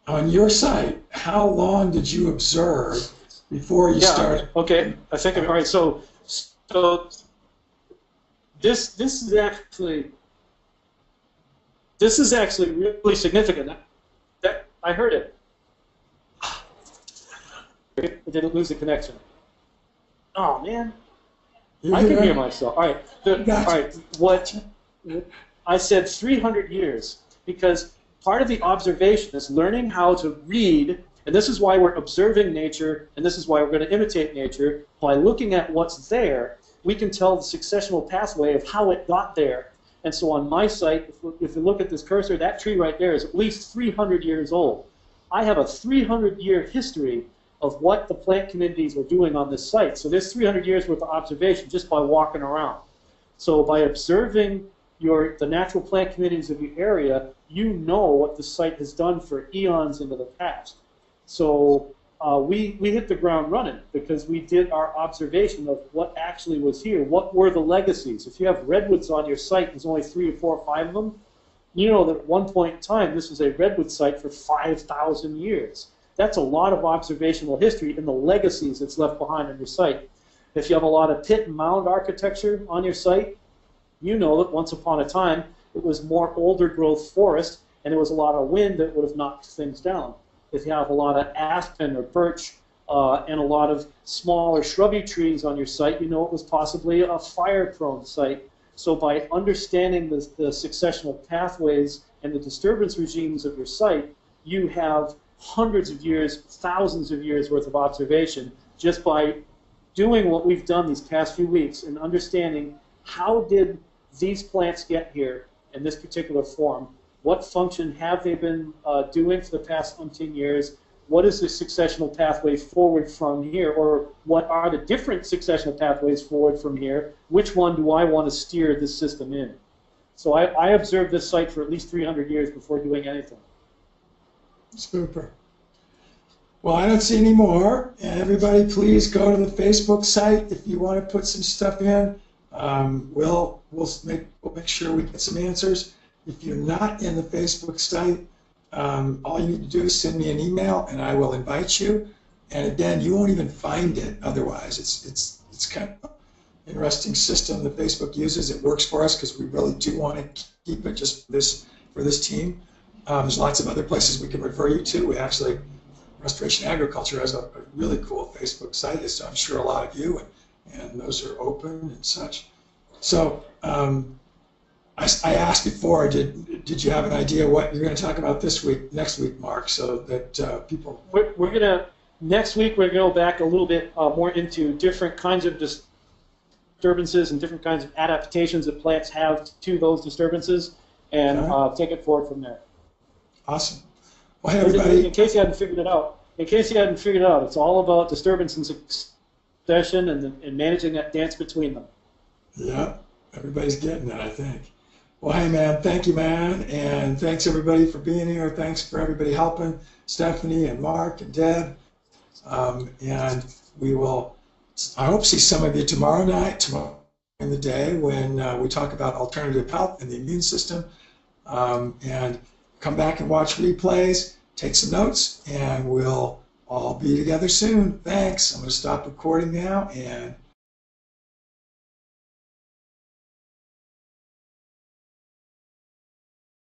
on your site, how long did you observe before you started? Okay, I think all right. So this is actually really significant. That I heard it. I didn't lose the connection. Oh man, I can hear myself. All right, all right. What I said 300 years, because part of the observation is learning how to read, and this is why we're observing nature, and this is why we're going to imitate nature. By looking at what's there, we can tell the successional pathway of how it got there. And so on my site, if you look at this cursor, that tree right there is at least 300 years old. I have a 300-year history of what the plant communities are doing on this site. So there's 300 years worth of observation just by walking around. So by observing the natural plant communities of your area, you know what the site has done for eons into the past. So we hit the ground running because we did our observation of what actually was here. What were the legacies? If you have redwoods on your site, there's only 3 or 4 or 5 of them, you know that at one point in time this was a redwood site for 5,000 years. That's a lot of observational history in the legacies that's left behind on your site. If you have a lot of pit and mound architecture on your site, you know that once upon a time it was more older growth forest and there was a lot of wind that would have knocked things down. If you have a lot of aspen or birch and a lot of smaller shrubby trees on your site, you know it was possibly a fire-prone site. So by understanding the successional pathways and the disturbance regimes of your site, you have hundreds of years, thousands of years worth of observation just by doing what we've done these past few weeks and understanding how did these plants get here in this particular form. What function have they been doing for the past umpteen years? What is the successional pathway forward from here? Or what are the different successional pathways forward from here? Which one do I want to steer this system in? So I observed this site for at least 300 years before doing anything. Super. Well, I don't see any more. And everybody, please go to the Facebook site if you want to put some stuff in. We'll make sure we get some answers. If you're not in the Facebook site, all you need to do is send me an email, and I will invite you. And again, you won't even find it otherwise. It's kind of an interesting system that Facebook uses. It works for us because we really do want to keep it just for this team. There's lots of other places we can refer you to. We actually, Restoration Agriculture has a really cool Facebook site, so I'm sure a lot of you, and those are open and such. So I asked before, did you have an idea what you're going to talk about next week, Mark, so that people... We're going to, next week we're going to go back a little bit more into different kinds of disturbances and different kinds of adaptations that plants have to those disturbances, and take it forward from there. Awesome. Well, hey, everybody. In case you hadn't figured it out, it's all about disturbance and succession and managing that dance between them. Yeah, everybody's getting it, I think. Well, hey, man, thank you, man, and thanks, everybody, for being here. Thanks for everybody helping, Stephanie and Mark and Deb. And we will, I hope, see some of you tomorrow in the day when we talk about alternative health and the immune system. And come back and watch replays, take some notes, and we'll all be together soon. Thanks. I'm going to stop recording now and